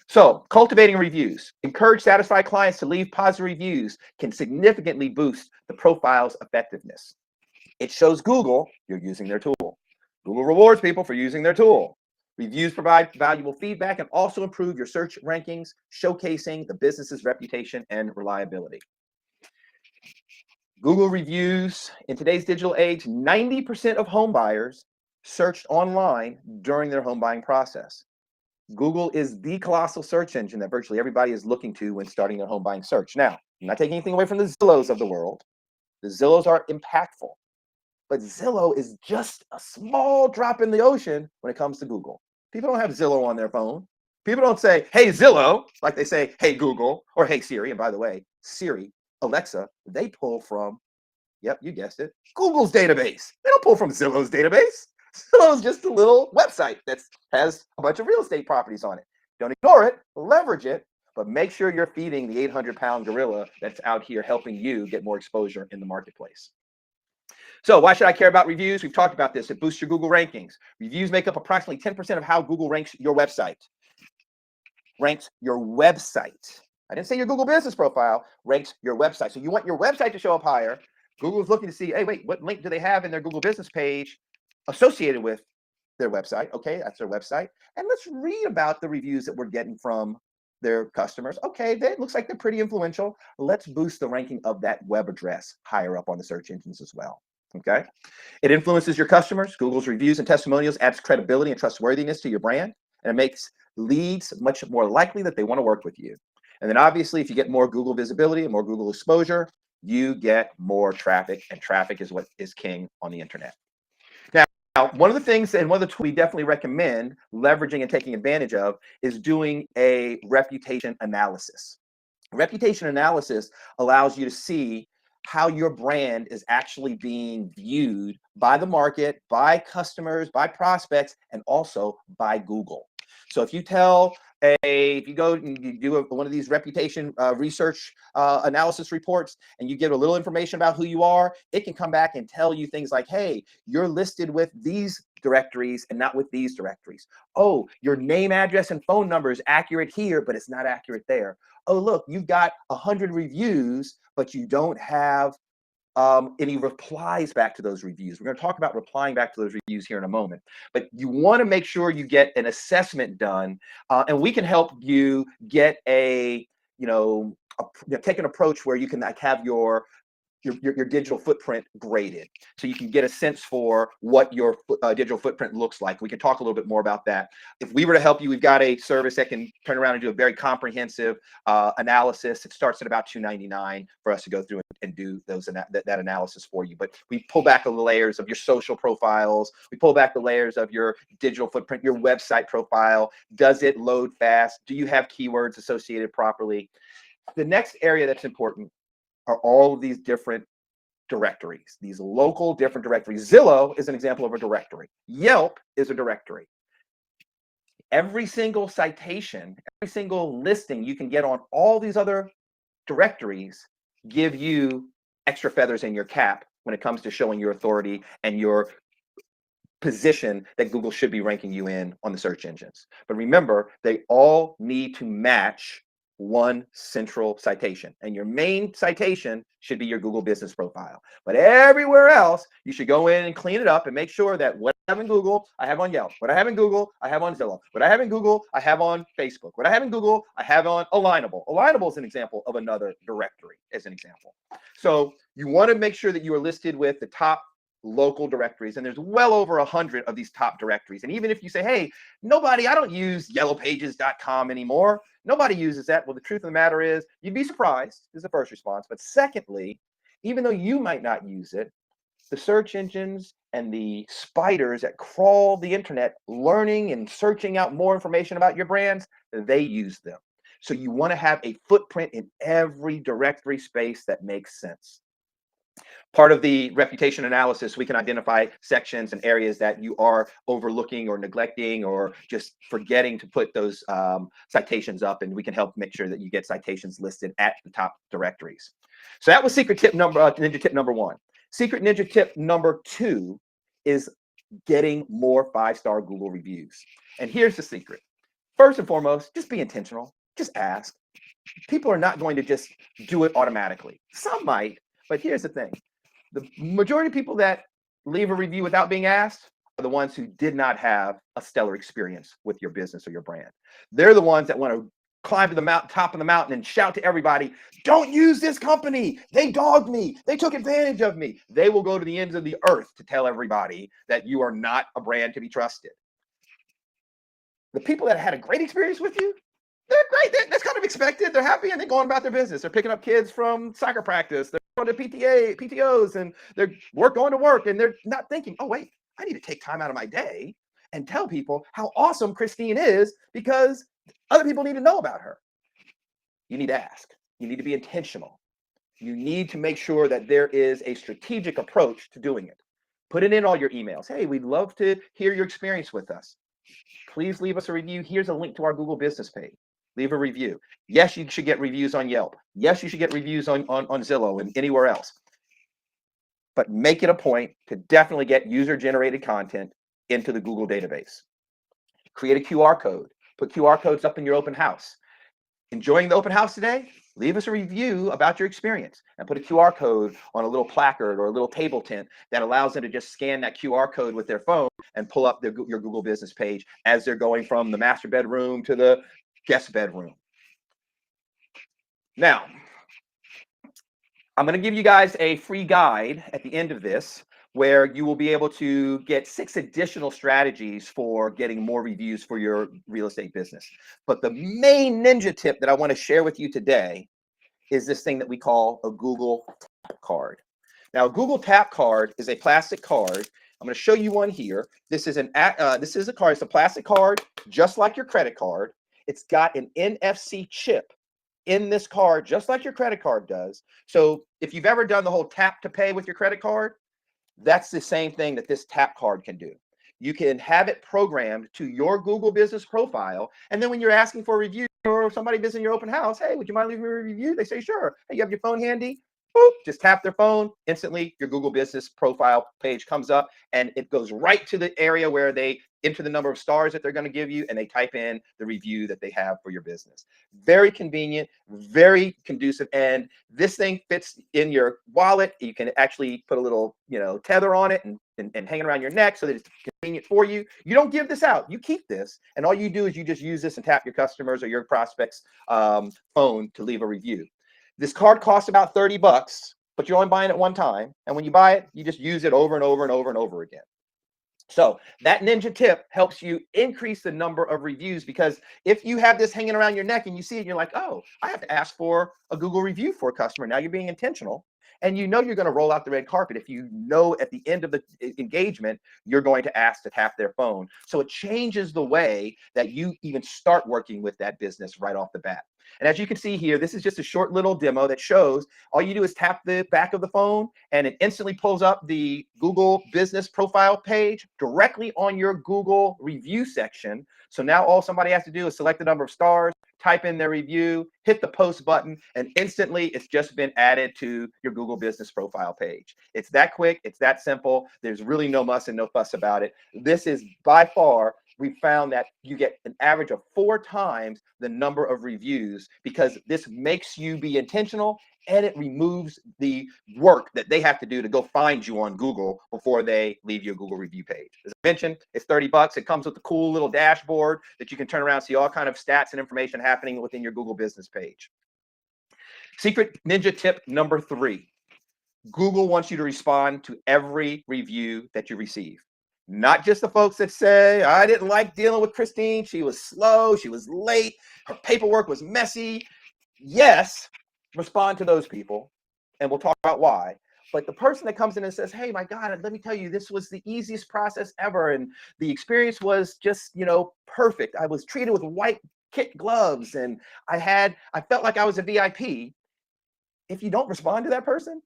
So cultivating reviews. Encourage satisfied clients to leave positive reviews can significantly boost the profile's effectiveness. It shows Google you're using their tool. Google rewards people for using their tool. Reviews provide valuable feedback and also improve your search rankings, showcasing the business's reputation and reliability. Google reviews. In today's digital age, 90% of home buyers searched online during their home buying process. Google is the colossal search engine that virtually everybody is looking to when starting their home buying search. Now, I'm not taking anything away from the Zillows of the world. The Zillows are impactful, but Zillow is just a small drop in the ocean when it comes to Google. People don't have Zillow on their phone. People don't say, hey, Zillow, like they say, hey, Google, or hey, Siri. And by the way, Siri, Alexa, they pull from, yep, you guessed it, Google's database. They don't pull from Zillow's database. Zillow's just a little website that has a bunch of real estate properties on it. Don't ignore it, leverage it, but make sure you're feeding the 800-pound gorilla that's out here helping you get more exposure in the marketplace. So why should I care about reviews? We've talked about this. It boosts your Google rankings. Reviews make up approximately 10% of how Google ranks your website. Ranks your website. I didn't say your Google business profile, ranks your website. So you want your website to show up higher. Google's looking to see, hey, wait, what link do they have in their Google business page associated with their website? Okay, that's their website. And let's read about the reviews that we're getting from their customers. Okay, that looks like they're pretty influential. Let's boost the ranking of that web address higher up on the search engines as well. Okay, it influences your customers. Google's reviews and testimonials adds credibility and trustworthiness to your brand, and it makes leads much more likely that they want to work with you. And then obviously, if you get more Google visibility and more Google exposure, you get more traffic, and traffic is what is king on the internet. Now, one of the things and one of the tools we definitely recommend leveraging and taking advantage of is doing a reputation analysis. Reputation analysis allows you to see how your brand is actually being viewed by the market, by customers, by prospects, and also by Google. So if you if you go and you do one of these reputation research analysis reports and you give a little information about who you are, it can come back and tell you things like, hey, you're listed with these directories and not with these directories. Oh, your name, address, and phone number is accurate here, but it's not accurate there. Oh, look, you've got 100 reviews, but you don't have any replies back to those reviews. We're going to talk about replying back to those reviews here in a moment, but you want to make sure you get an assessment done, and we can help you get take an approach where you can have your digital footprint graded, so you can get a sense for what your digital footprint looks like. We can talk a little bit more about that. If we were to help you, we've got a service that can turn around and do a very comprehensive analysis. It starts at about $299 for us to go through and do that analysis for you. But we pull back the layers of your social profiles. We pull back the layers of your digital footprint, your website profile. Does it load fast? Do you have keywords associated properly? The next area that's important are all of these different directories, these local different directories. Zillow is an example of a directory. Yelp is a directory. Every single citation, every single listing you can get on all these other directories give you extra feathers in your cap when it comes to showing your authority and your position that Google should be ranking you in on the search engines. But remember, they all need to match one central citation, and your main citation should be your Google business profile. But everywhere else, you should go in and clean it up and make sure that what I have in Google, I have on Yelp. What I have in Google, I have on Zillow. What I have in Google, I have on Facebook. What I have in Google, I have on Alignable. Alignable is an example of another directory, as an example. So you want to make sure that you are listed with the top local directories, and there's well over 100 of these top directories. And even if you say, hey, I don't use yellowpages.com anymore, nobody uses that. Well, the truth of the matter is, you'd be surprised, is the first response. But secondly, even though you might not use it, the search engines and the spiders that crawl the internet learning and searching out more information about your brands, they use them. So you want to have a footprint in every directory space that makes sense. Part of the reputation analysis, we can identify sections and areas that you are overlooking or neglecting or just forgetting to put those citations up, and we can help make sure that you get citations listed at the top directories. So that was ninja tip number one. Secret ninja tip number two is getting more 5-star Google reviews. And here's the secret. First and foremost, just be intentional. Just ask. People are not going to just do it automatically. Some might, but here's the thing. The majority of people that leave a review without being asked are the ones who did not have a stellar experience with your business or your brand. They're the ones that want to climb to the top of the mountain and shout to everybody, don't use this company. They dogged me. They took advantage of me. They will go to the ends of the earth to tell everybody that you are not a brand to be trusted. The people that had a great experience with you, they're great. That's kind of expected. They're happy and they're going about their business. They're picking up kids from soccer practice. They're going to PTOs, and they're going to work, and they're not thinking, oh, wait, I need to take time out of my day and tell people how awesome Christine is because other people need to know about her. You need to ask. You need to be intentional. You need to make sure that there is a strategic approach to doing it. Put it in all your emails. Hey, we'd love to hear your experience with us. Please leave us a review. Here's a link to our Google business page. Leave a review. Yes, you should get reviews on Yelp. Yes, you should get reviews on Zillow and anywhere else. But make it a point to definitely get user-generated content into the Google database. Create a QR code. Put QR codes up in your open house. Enjoying the open house today? Leave us a review about your experience and put a QR code on a little placard or a little table tent that allows them to just scan that QR code with their phone and pull up your Google business page as they're going from the master bedroom to the guest bedroom. Now, I'm going to give you guys a free guide at the end of this where you will be able to get 6 additional strategies for getting more reviews for your real estate business. But the main ninja tip that I want to share with you today is this thing that we call a Google Tap Card. Now, a Google Tap Card is a plastic card. I'm going to show you one here. This is a card. It's a plastic card, just like your credit card. It's got an NFC chip in this card, just like your credit card does. So if you've ever done the whole tap to pay with your credit card, that's the same thing that this tap card can do. You can have it programmed to your Google business profile. And then when you're asking for a review or somebody visiting your open house, hey, would you mind leaving me a review? They say, sure. Hey, you have your phone handy? boop, just tap their phone, instantly your Google Business profile page comes up, and it goes right to the area where they enter the number of stars that they're going to give you, and they type in the review that they have for your business. Very convenient, very conducive, and this thing fits in your wallet. You can actually put a little, tether on it and hang it around your neck so that it's convenient for you. You don't give this out. You keep this, and all you do is you just use this and tap your customers or your prospects' phone to leave a review. This card costs about $30, but you're only buying it one time. And when you buy it, you just use it over and over and over and over again. So that ninja tip helps you increase the number of reviews, because if you have this hanging around your neck and you see it, and you're like, oh, I have to ask for a Google review for a customer. Now you're being intentional. And you're going to roll out the red carpet if you know at the end of the engagement, you're going to ask to tap their phone. So it changes the way that you even start working with that business right off the bat. And as you can see here, this is just a short little demo that shows all you do is tap the back of the phone, and it instantly pulls up the Google Business profile page directly on your Google review section. So now all somebody has to do is select the number of stars, type in their review, hit the post button, and instantly it's just been added to your Google Business profile page. It's that quick. It's that simple. There's really no muss and no fuss about it. This is by far, we found that you get an average of 4 times the number of reviews, because this makes you be intentional, and it removes the work that they have to do to go find you on Google before they leave you a Google review page. As I mentioned, it's $30. It comes with a cool little dashboard that you can turn around and see all kind of stats and information happening within your Google Business page. Secret ninja tip number 3. Google wants you to respond to every review that you receive. Not just the folks that say, I didn't like dealing with Christine. She was slow. She was late. Her paperwork was messy. Yes, respond to those people, and we'll talk about why. But the person that comes in and says, hey, my God, let me tell you, this was the easiest process ever. And the experience was just, perfect. I was treated with white kit gloves, and I felt like I was a VIP. If you don't respond to that person,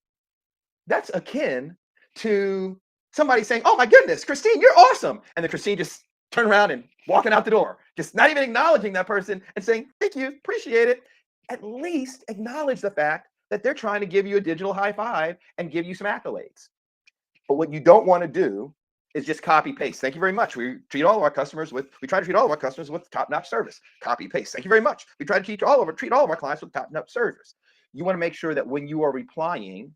that's akin to somebody saying, oh my goodness, Christine, you're awesome. And then Christine just turned around and walking out the door, just not even acknowledging that person and saying, thank you, appreciate it. At least acknowledge the fact that they're trying to give you a digital high five and give you some accolades. But what you don't want to do is just copy paste. Thank you very much. We try to treat all of our customers with top-notch service. Copy paste. Thank you very much. We try to treat all of our clients with top-notch service. You want to make sure that when you are replying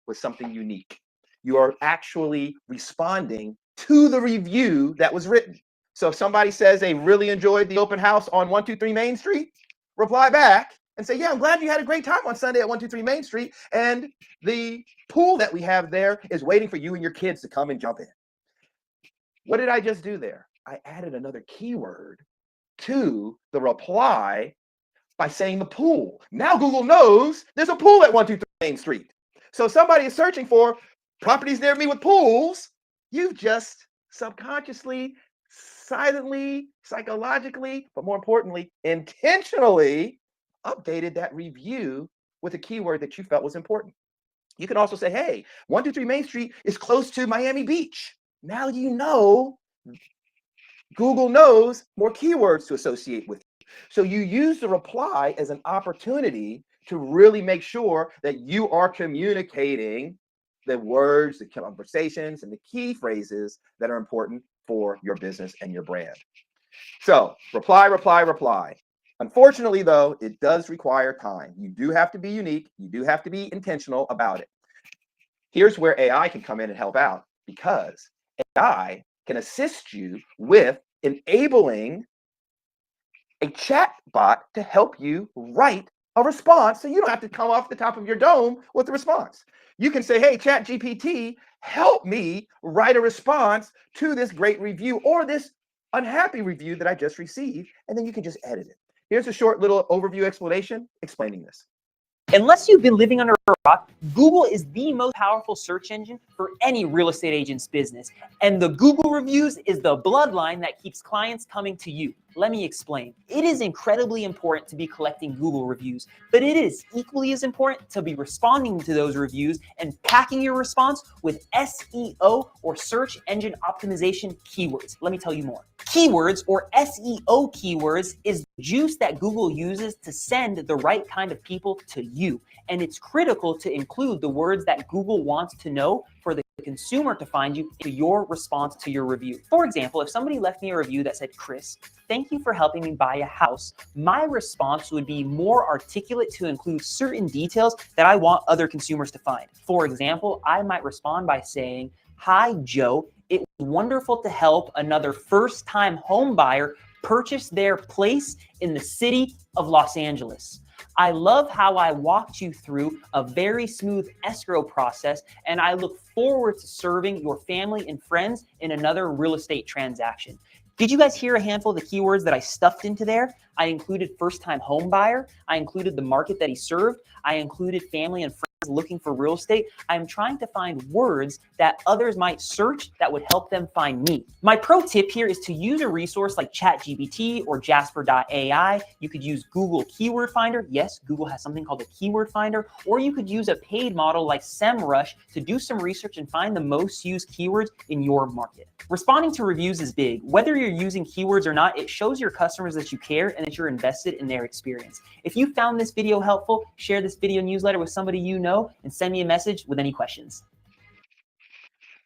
with something unique. You are actually responding to the review that was written. So if somebody says they really enjoyed the open house on 123 Main Street, reply back and say, yeah, I'm glad you had a great time on Sunday at 123 Main Street. And the pool that we have there is waiting for you and your kids to come and jump in. What did I just do there? I added another keyword to the reply by saying the pool. Now Google knows there's a pool at 123 Main Street. So if somebody is searching for properties near me with pools, you've just subconsciously, silently, psychologically, but more importantly, intentionally updated that review with a keyword that you felt was important. You can also say, hey, 123 Main Street is close to Miami Beach. Now you know, Google knows more keywords to associate with you. So you use the reply as an opportunity to really make sure that you are communicating the words, the conversations, and the key phrases that are important for your business and your brand. So reply, reply, reply. Unfortunately, though, it does require time. You do have to be unique. You do have to be intentional about it. Here's where AI can come in and help out, because AI can assist you with enabling a chat bot to help you write a response, so you don't have to come off the top of your dome with the response. You can say, hey, ChatGPT, help me write a response to this great review or this unhappy review that I just received, and then you can just edit it. Here's a short little overview explanation explaining this. Unless you've been living under a rock, Google is the most powerful search engine for any real estate agent's business. And the Google reviews is the bloodline that keeps clients coming to you. Let me explain. It is incredibly important to be collecting Google reviews, but it is equally as important to be responding to those reviews and packing your response with SEO or search engine optimization keywords. Let me tell you more. Keywords or SEO keywords is the juice that Google uses to send the right kind of people to you. And it's critical to include the words that Google wants to know for the consumer to find you to your response to your review. For example, if somebody left me a review that said, Chris, thank you for helping me buy a house, my response would be more articulate to include certain details that I want other consumers to find. For example, I might respond by saying, hi, Joe. It was wonderful to help another first-time home buyer purchase their place in the city of Los Angeles. I love how I walked you through a very smooth escrow process, and I look forward to serving your family and friends in another real estate transaction. Did you guys hear a handful of the keywords that I stuffed into there? I included first-time home buyer. I included the market that he served. I included family and friends looking for real estate. I'm trying to find words that others might search that would help them find me. My pro tip here is to use a resource like ChatGPT or Jasper.ai. You could use Google Keyword Finder. Yes, Google has something called a Keyword Finder. Or you could use a paid model like SEMrush to do some research and find the most used keywords in your market. Responding to reviews is big. Whether you're using keywords or not, it shows your customers that you care and that you're invested in their experience. If you found this video helpful, share this video newsletter with somebody you know and send me a message with any questions.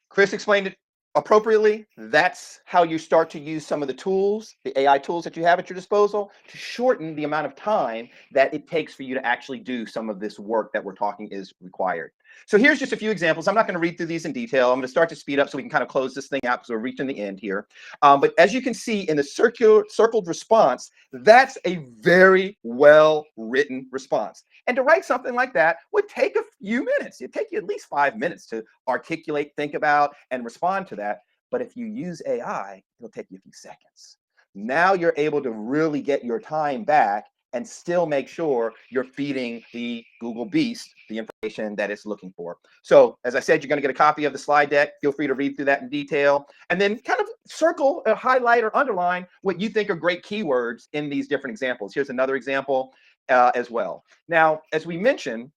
Chris explained it appropriately. That's how you start to use some of the tools, the AI tools that you have at your disposal, to shorten the amount of time that it takes for you to actually do some of this work that we're talking is required. So here's just a few examples. I'm not going to read through these in detail. I'm going to start to speed up so we can kind of close this thing out because we're reaching the end here. But as you can see in the circled response, that's a very well written response. And to write something like that would take a few minutes. It'd take you at least 5 minutes to articulate, think about, and respond to that. But if you use AI, it'll take you a few seconds. Now you're able to really get your time back and still make sure you're feeding the Google Beast the information that it's looking for. So as I said, you're going to get a copy of the slide deck. Feel free to read through that in detail and then kind of circle, highlight, or underline what you think are great keywords in these different examples. Here's another example as well. Now, as we mentioned,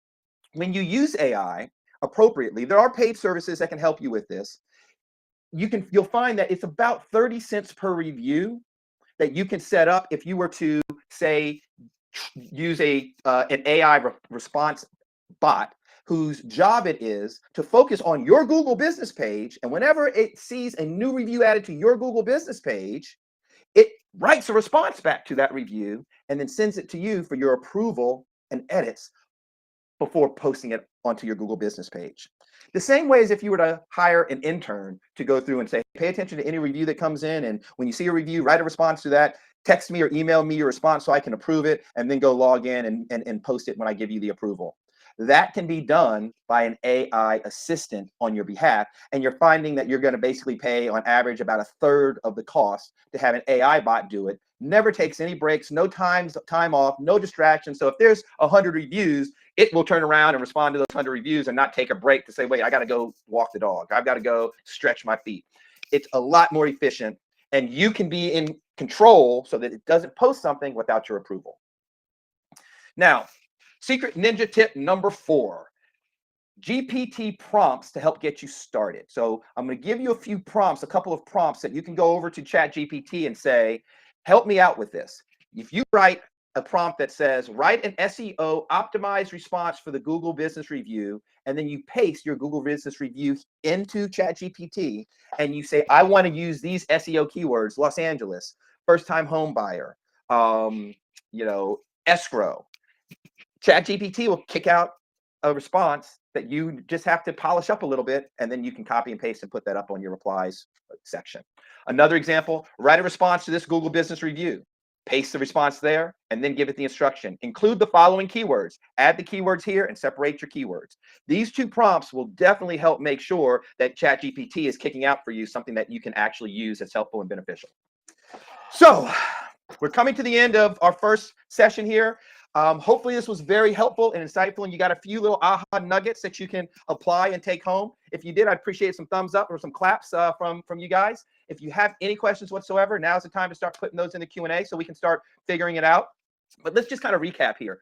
when you use AI appropriately, there are paid services that can help you with this. You'll find that it's about 30 cents per review that you can set up if you were to, say, use an AI response bot whose job it is to focus on your Google business page. And whenever it sees a new review added to your Google business page, it writes a response back to that review and then sends it to you for your approval and edits before posting it onto your Google business page. The same way as if you were to hire an intern to go through and say, pay attention to any review that comes in. And when you see a review, write a response to that, text me or email me your response so I can approve it, and then go log in and post it when I give you the approval. That can be done by an AI assistant on your behalf. And you're finding that you're going to basically pay on average about 1/3 of the cost to have an AI bot do it. Never takes any breaks, no time off, no distraction. So if there's 100 reviews, it will turn around and respond to those 100 reviews and not take a break to say, wait, I got to go walk the dog. I've got to go stretch my feet. It's a lot more efficient, and you can be in control so that it doesn't post something without your approval. Now, secret ninja tip number 4, GPT prompts to help get you started. So I'm going to give you a couple of prompts that you can go over to ChatGPT and say, help me out with this. If you write a prompt that says, write an SEO optimized response for the Google Business Review, and then you paste your Google Business Review into ChatGPT, and you say, I want to use these SEO keywords, Los Angeles, first-time home buyer, escrow. ChatGPT will kick out a response that you just have to polish up a little bit, and then you can copy and paste and put that up on your replies section. Another example, write a response to this Google Business Review. Paste the response there, and then give it the instruction. Include the following keywords. Add the keywords here and separate your keywords. These 2 prompts will definitely help make sure that ChatGPT is kicking out for you something that you can actually use that's helpful and beneficial. So we're coming to the end of our first session here. Hopefully this was very helpful and insightful, and you got a few little aha nuggets that you can apply and take home. If you did, I'd appreciate some thumbs up or some claps from you guys. If you have any questions whatsoever, now's the time to start putting those in the Q&A so we can start figuring it out. But let's just kind of recap here.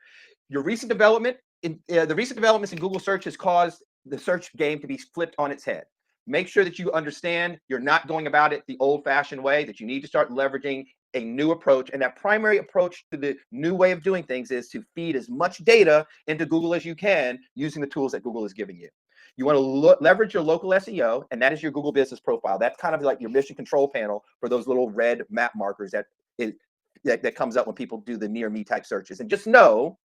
Your recent development, the recent developments in Google search has caused the search game to be flipped on its head. Make sure that you understand you're not going about it the old-fashioned way, that you need to start leveraging a new approach. And that primary approach to the new way of doing things is to feed as much data into Google as you can using the tools that Google is giving you. You want to leverage your local SEO, and that is your Google Business Profile. That's kind of like your mission control panel for those little red map markers that comes up when people do the near me type searches. And just know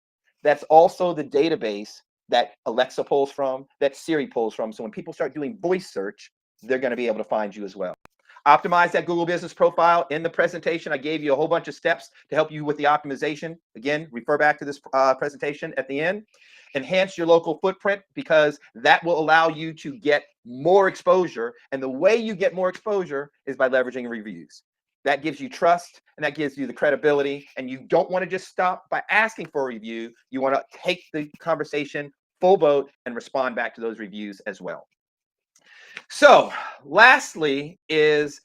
that's also the database that Alexa pulls from, that Siri pulls from. So when people start doing voice search, they're going to be able to find you as well. Optimize that Google Business Profile. In the presentation, I gave you a whole bunch of steps to help you with the optimization. Again, refer back to this presentation at the end. Enhance your local footprint, because that will allow you to get more exposure. And the way you get more exposure is by leveraging reviews. That gives you trust, and that gives you the credibility. And you don't want to just stop by asking for a review. You want to take the conversation full boat and respond back to those reviews as well. So lastly is,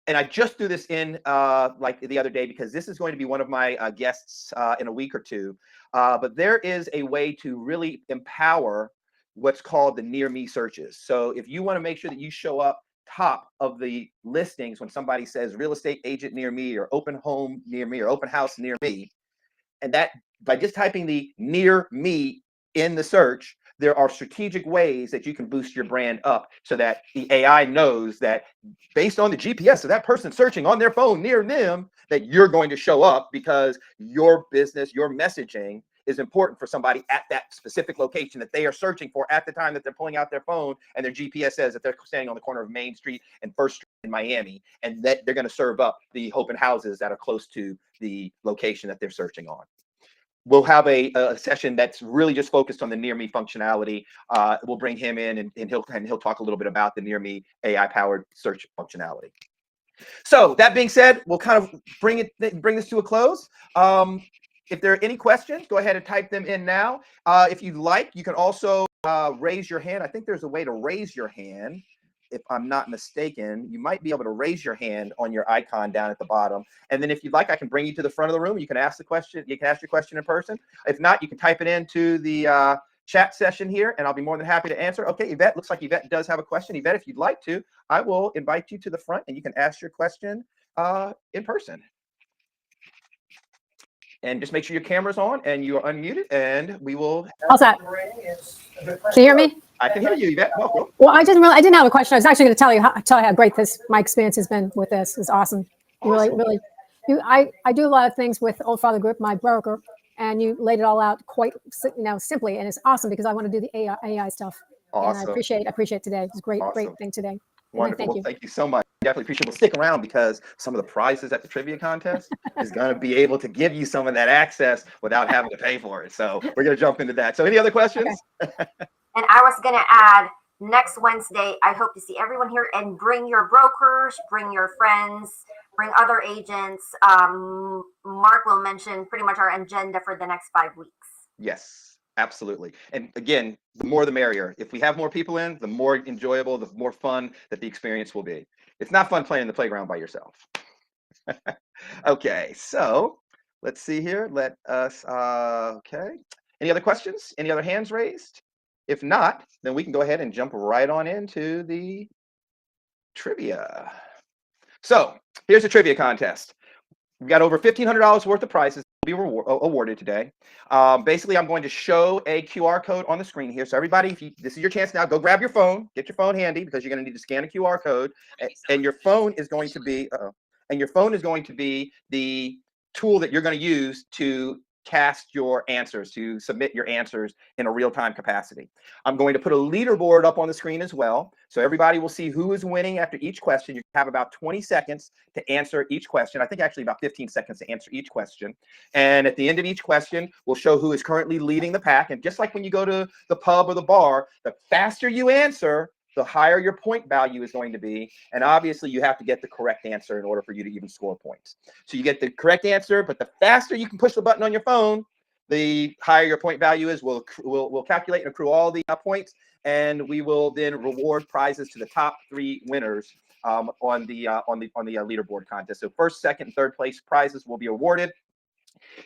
and I just threw this in like the other day because this is going to be one of my guests in a week or two, but there is a way to really empower what's called the near me searches. So if you want to make sure that you show up top of the listings when somebody says real estate agent near me or open home near me or open house near me, and that by just typing the near me in the search, there are strategic ways that you can boost your brand up so that the AI knows that based on the GPS of that person searching on their phone near them, that you're going to show up because your business, your messaging is important for somebody at that specific location that they are searching for at the time that they're pulling out their phone, and their GPS says that they're standing on the corner of Main Street and First Street in Miami, and that they're going to serve up the open houses that are close to the location that they're searching on. We'll have a session that's really just focused on the near me functionality. We'll bring him in, and he'll talk a little bit about the near me AI powered search functionality. So that being said, we'll kind of bring this to a close. If there are any questions, go ahead and type them in now. If you'd like, you can also raise your hand. I think there's a way to raise your hand. If I'm not mistaken, you might be able to raise your hand on your icon down at the bottom. And then if you'd like, I can bring you to the front of the room. You can ask the question. You can ask your question in person. If not, you can type it into the chat session here, and I'll be more than happy to answer. Okay, Yvette, looks like Yvette does have a question. Yvette, if you'd like to, I will invite you to the front, and you can ask your question in person. And just make sure your camera's on and you are unmuted, and we will. How's that? Can you hear me? I can hear you, Yvette. Welcome. Well, I didn't have a question. I was actually going to tell you how great my experience has been with this. It's awesome. You really, I do a lot of things with Old Father Group, my broker, and you laid it all out quite, simply, and it's awesome because I want to do the AI stuff. Awesome. And I appreciate today. It's a great thing today. Wonderful. Thank you so much. Definitely appreciate it. We'll stick around because some of the prizes at the trivia contest is going to be able to give you some of that access without having to pay for it. So we're going to jump into that. So any other questions? Okay. And I was going to add, next Wednesday, I hope to see everyone here, and bring your brokers, bring your friends, bring other agents. Mark will mention pretty much our agenda for the next 5 weeks. Yes. Absolutely. And again, the more the merrier. If we have more people in, the more enjoyable, the more fun that the experience will be. It's not fun playing in the playground by yourself. Okay, so let's see here. Let us, okay. Any other questions? Any other hands raised? If not, then we can go ahead and jump right on into the trivia. So here's the trivia contest. We've got over $1,500 worth of prizes be awarded today. Basically, I'm going to show a QR code on the screen here. So everybody, this is your chance now. Go grab your phone, get your phone handy, because you're going to need to scan a QR code, and your phone is going to be the tool that you're going to use to cast your answers, to submit your answers in a real-time capacity. I'm going to put a leaderboard up on the screen as well, so everybody will see who is winning after each question. You have about 20 seconds to answer each question. I think actually about 15 seconds to answer each question. And at the end of each question, we'll show who is currently leading the pack. And just like when you go to the pub or the bar, the faster you answer, the higher your point value is going to be. And obviously you have to get the correct answer in order for you to even score points. So you get the correct answer, but the faster you can push the button on your phone, the higher your point value is, we'll calculate and accrue all the points, and we will then reward prizes to the top 3 winners on the leaderboard contest. So first, second, and third place prizes will be awarded.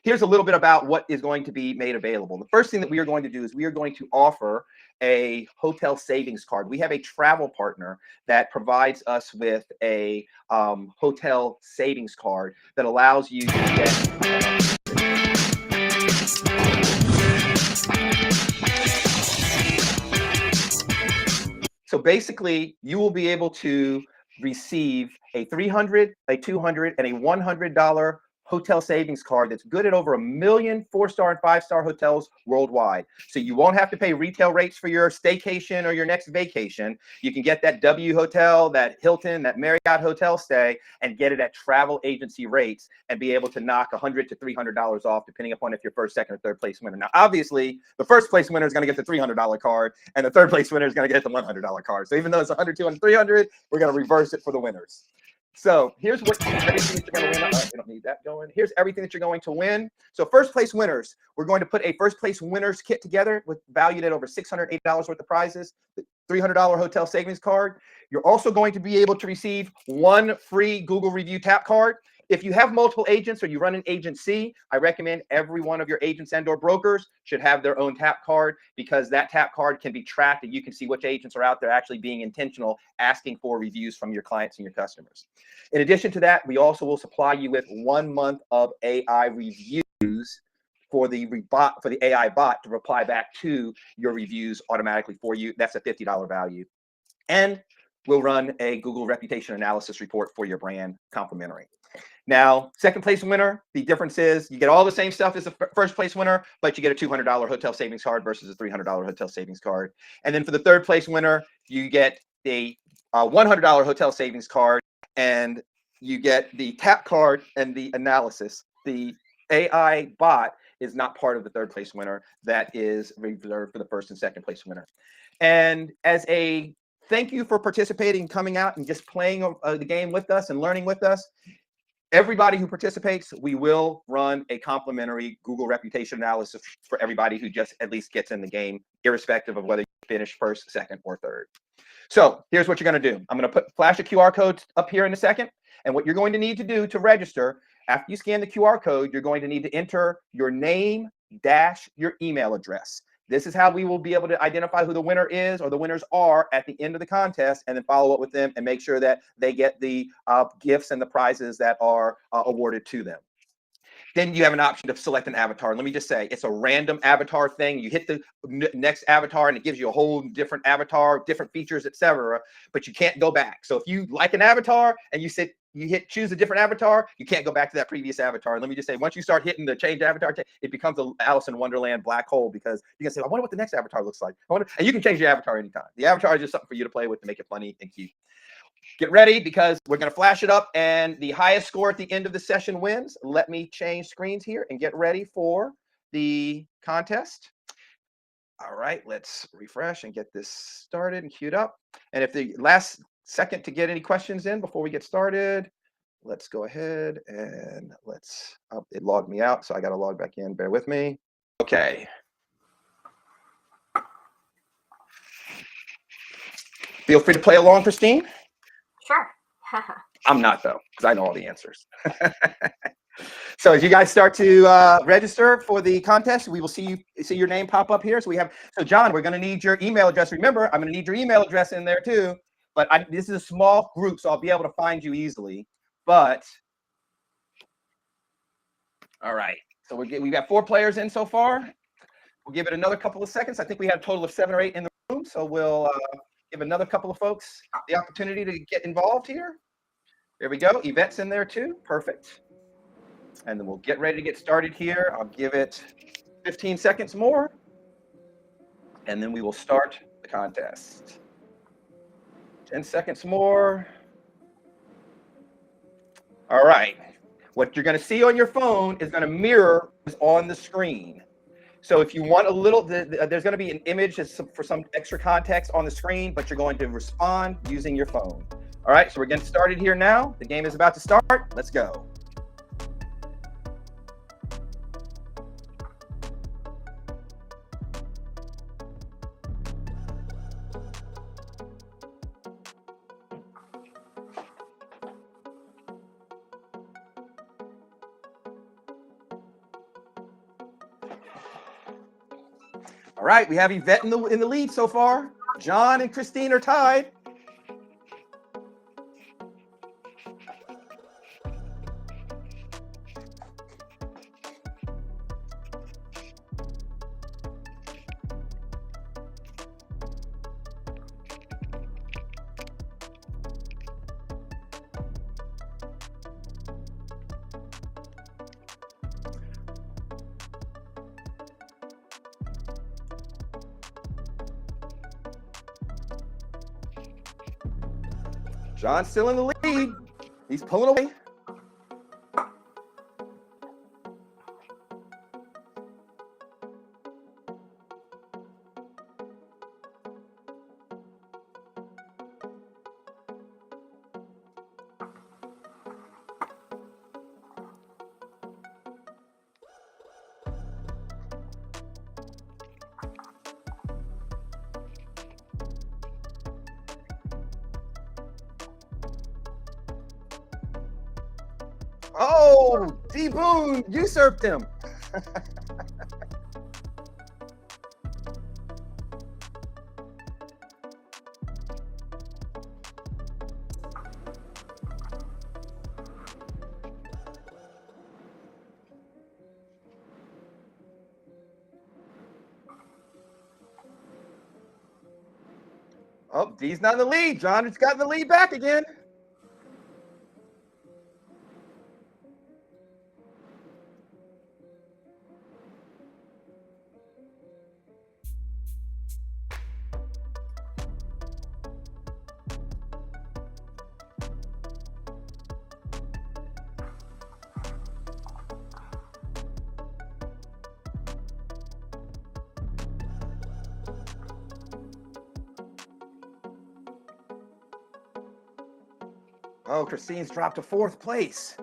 Here's a little bit about what is going to be made available. The first thing that we are going to do is we are going to offer a hotel savings card. We have a travel partner that provides us with a hotel savings card that allows you to get so basically, you will be able to receive a $300, a $200, and a $100 hotel savings card that's good at over 1 million 4-star and 5-star hotels worldwide. So you won't have to pay retail rates for your staycation or your next vacation. You can get that W Hotel, that Hilton, that Marriott hotel stay, and get it at travel agency rates and be able to knock $100 to $300 off, depending upon if you're first, second, or third place winner. Now, obviously, the first place winner is going to get the $300 card, and the third place winner is going to get the $100 card. So even though it's 100, 200, 300, we're going to reverse it for the winners. So here's what everything that you're going to win. We don't need that going. Here's everything that you're going to win. So first place winners, we're going to put a first place winners kit together with valued at over $680 worth of prizes, the $300 hotel savings card. You're also going to be able to receive 1 free Google review tap card. If you have multiple agents or you run an agency, I recommend every one of your agents and or brokers should have their own tap card, because that tap card can be tracked and you can see which agents are out there actually being intentional, asking for reviews from your clients and your customers. In addition to that, we also will supply you with 1 month of AI reviews for the AI bot to reply back to your reviews automatically for you. That's a $50 value. And we'll run a Google reputation analysis report for your brand complimentary. Now, second place winner, the difference is you get all the same stuff as the first place winner, but you get a $200 hotel savings card versus a $300 hotel savings card. And then for the third place winner, you get a $100 hotel savings card, and you get the tap card and the analysis. The AI bot is not part of the third place winner. That is reserved for the first and second place winner. And as a thank you for participating, coming out and just playing the game with us and learning with us, everybody who participates, we will run a complimentary Google reputation analysis for everybody who just at least gets in the game, irrespective of whether you finish first, second, or third. So here's what you're going to do. I'm going to flash a QR code up here in a second. And what you're going to need to do to register, after you scan the QR code, you're going to need to enter your name dash your email address. This is how we will be able to identify who the winner is or the winners are at the end of the contest, and then follow up with them and make sure that they get the gifts and the prizes that are awarded to them. Then you have an option to select an avatar. Let me just say, it's a random avatar thing. You hit the next avatar and it gives you a whole different avatar, different features, etc. But you can't go back. So if you like an avatar and you hit choose a different avatar, you can't go back to that previous avatar. Let me just say, once you start hitting the change avatar, it becomes an Alice in Wonderland black hole, because you can say, I wonder what the next avatar looks like. And you can change your avatar anytime. The avatar is just something for you to play with to make it funny and cute. Get ready, because we're going to flash it up, and the highest score at the end of the session wins. Let me change screens here and get ready for the contest. All right, let's refresh and get this started and queued up. And if the last second to get any questions in before we get started, let's go ahead and it logged me out, so I got to log back in. Bear with me. Okay. Feel free to play along, Christine. Sure. I'm not, though, because I know all the answers. So as you guys start to register for the contest, we will see your name pop up here. So John, we're going to need your email address. Remember, I'm going to need your email address in there too. But this is a small group, so I'll be able to find you easily. But all right, so we've got 4 players in so far. We'll give it another couple of seconds. I think we had a total of 7 or 8 in the room, so we'll give another couple of folks the opportunity to get involved here. There we go. Yvette's in there too. Perfect. And then we'll get ready to get started here. I'll give it 15 seconds more, and then we will start the contest. 10 seconds more. All right. What you're going to see on your phone is going to mirror what's on the screen. So if you want a little, there's going to be an image for some extra context on the screen, but you're going to respond using your phone. All right, so we're getting started here now. The game is about to start. Let's go. All right, we have Yvette in the lead so far. John and Christine are tied. John's still in the lead. He's pulling away. Oh, D Boone usurped him. Oh, D's not in the lead. John has gotten the lead back again. Oh, Christine's dropped to 4th place.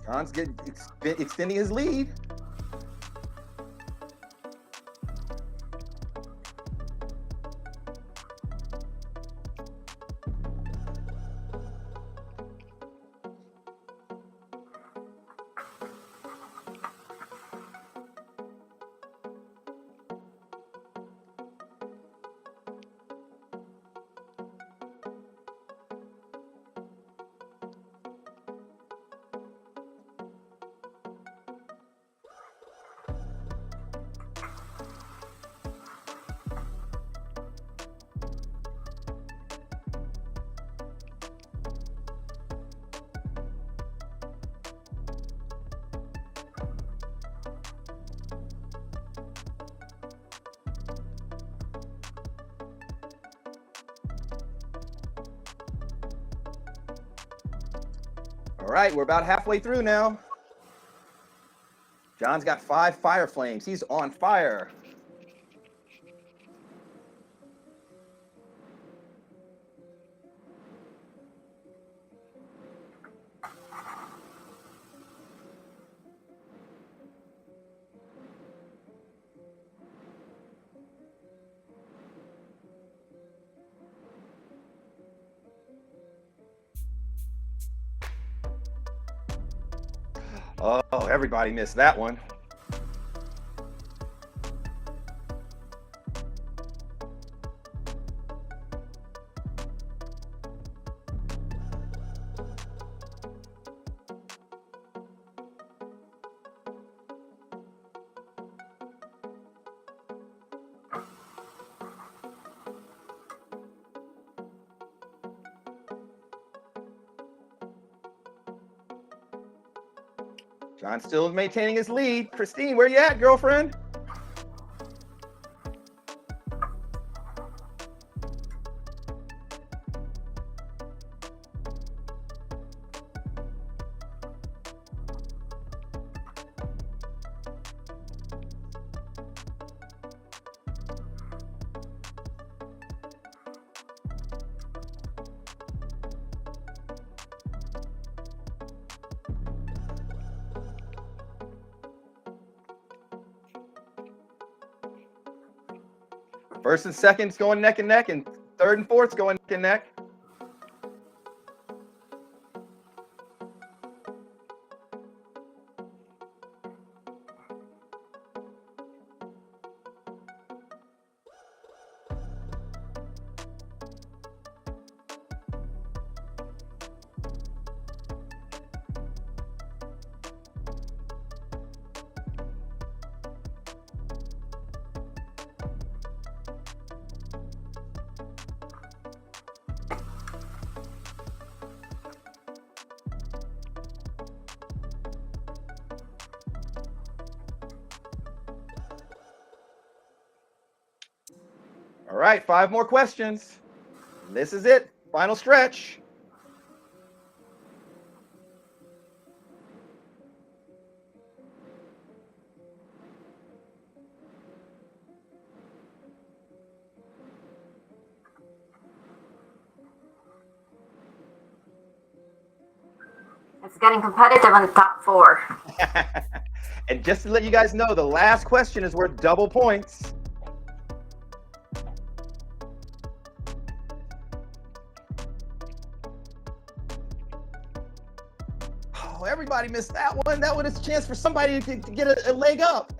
John's extending his lead. All right, we're about halfway through now. John's got 5 fire flames. He's on fire. Oh, everybody missed that one. John still maintaining his lead. Christine, where you at, girlfriend? First and second's going neck and neck, and third and fourth's going neck and neck. All right, 5 more questions. This is it. Final stretch. It's getting competitive on the top 4. And just to let you guys know, the last question is worth double points. Oh, everybody missed that one. That one is a chance for somebody to get a leg up.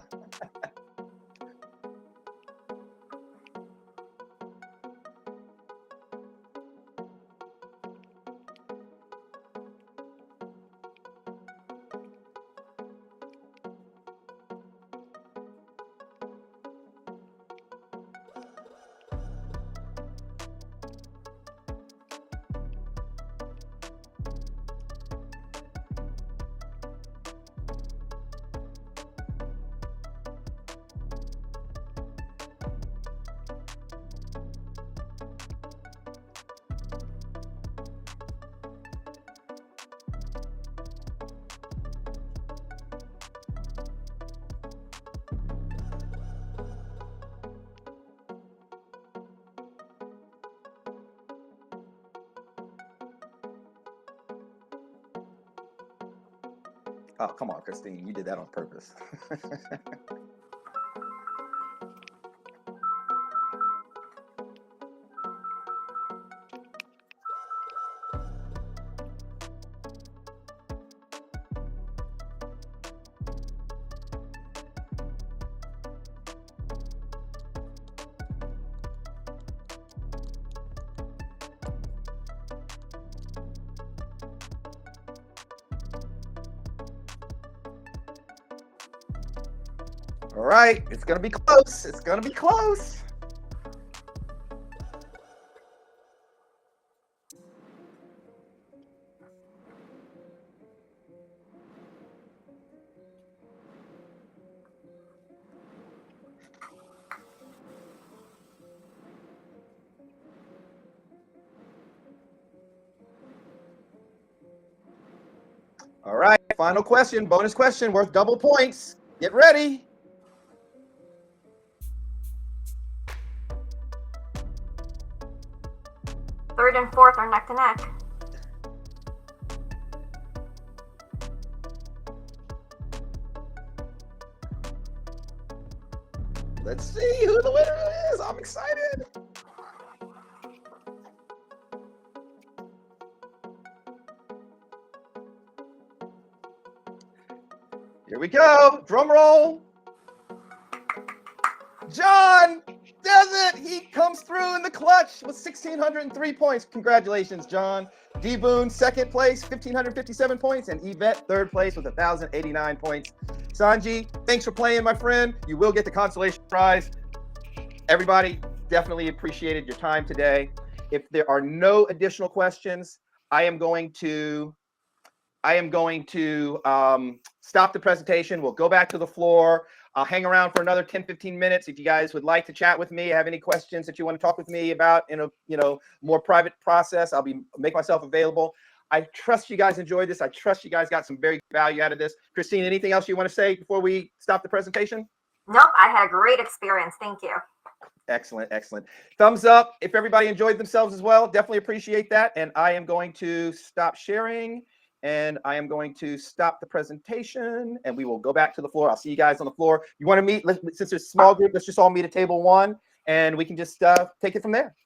Oh, come on, Christine. You did that on purpose. All right, it's going to be close. It's going to be close. All right, final question, bonus question worth double points. Get ready. Third and fourth are neck to neck. Let's see who the winner is. I'm excited. Here we go. Drum roll. John does it. He comes through in the clutch with 1,603 points. Congratulations, John. D. Boone, second place, 1,557 points. And Yvette, third place with 1,089 points. Sanji, thanks for playing, my friend. You will get the consolation prize. Everybody, definitely appreciated your time today. If there are no additional questions, I am going to stop the presentation. We'll go back to the floor. I'll hang around for another 10, 15 minutes. If you guys would like to chat with me, have any questions that you want to talk with me about in a more private process, I'll make myself available. I trust you guys enjoyed this. I trust you guys got some very good value out of this. Christine, anything else you want to say before we stop the presentation? Nope, I had a great experience. Thank you. Excellent, excellent. Thumbs up if everybody enjoyed themselves as well. Definitely appreciate that. And I am going to stop sharing. And I am going to stop the presentation and we will go back to the floor. I'll see you guys on the floor. You want to meet, since there's a small group, let's just all meet at table 1 and we can just take it from there.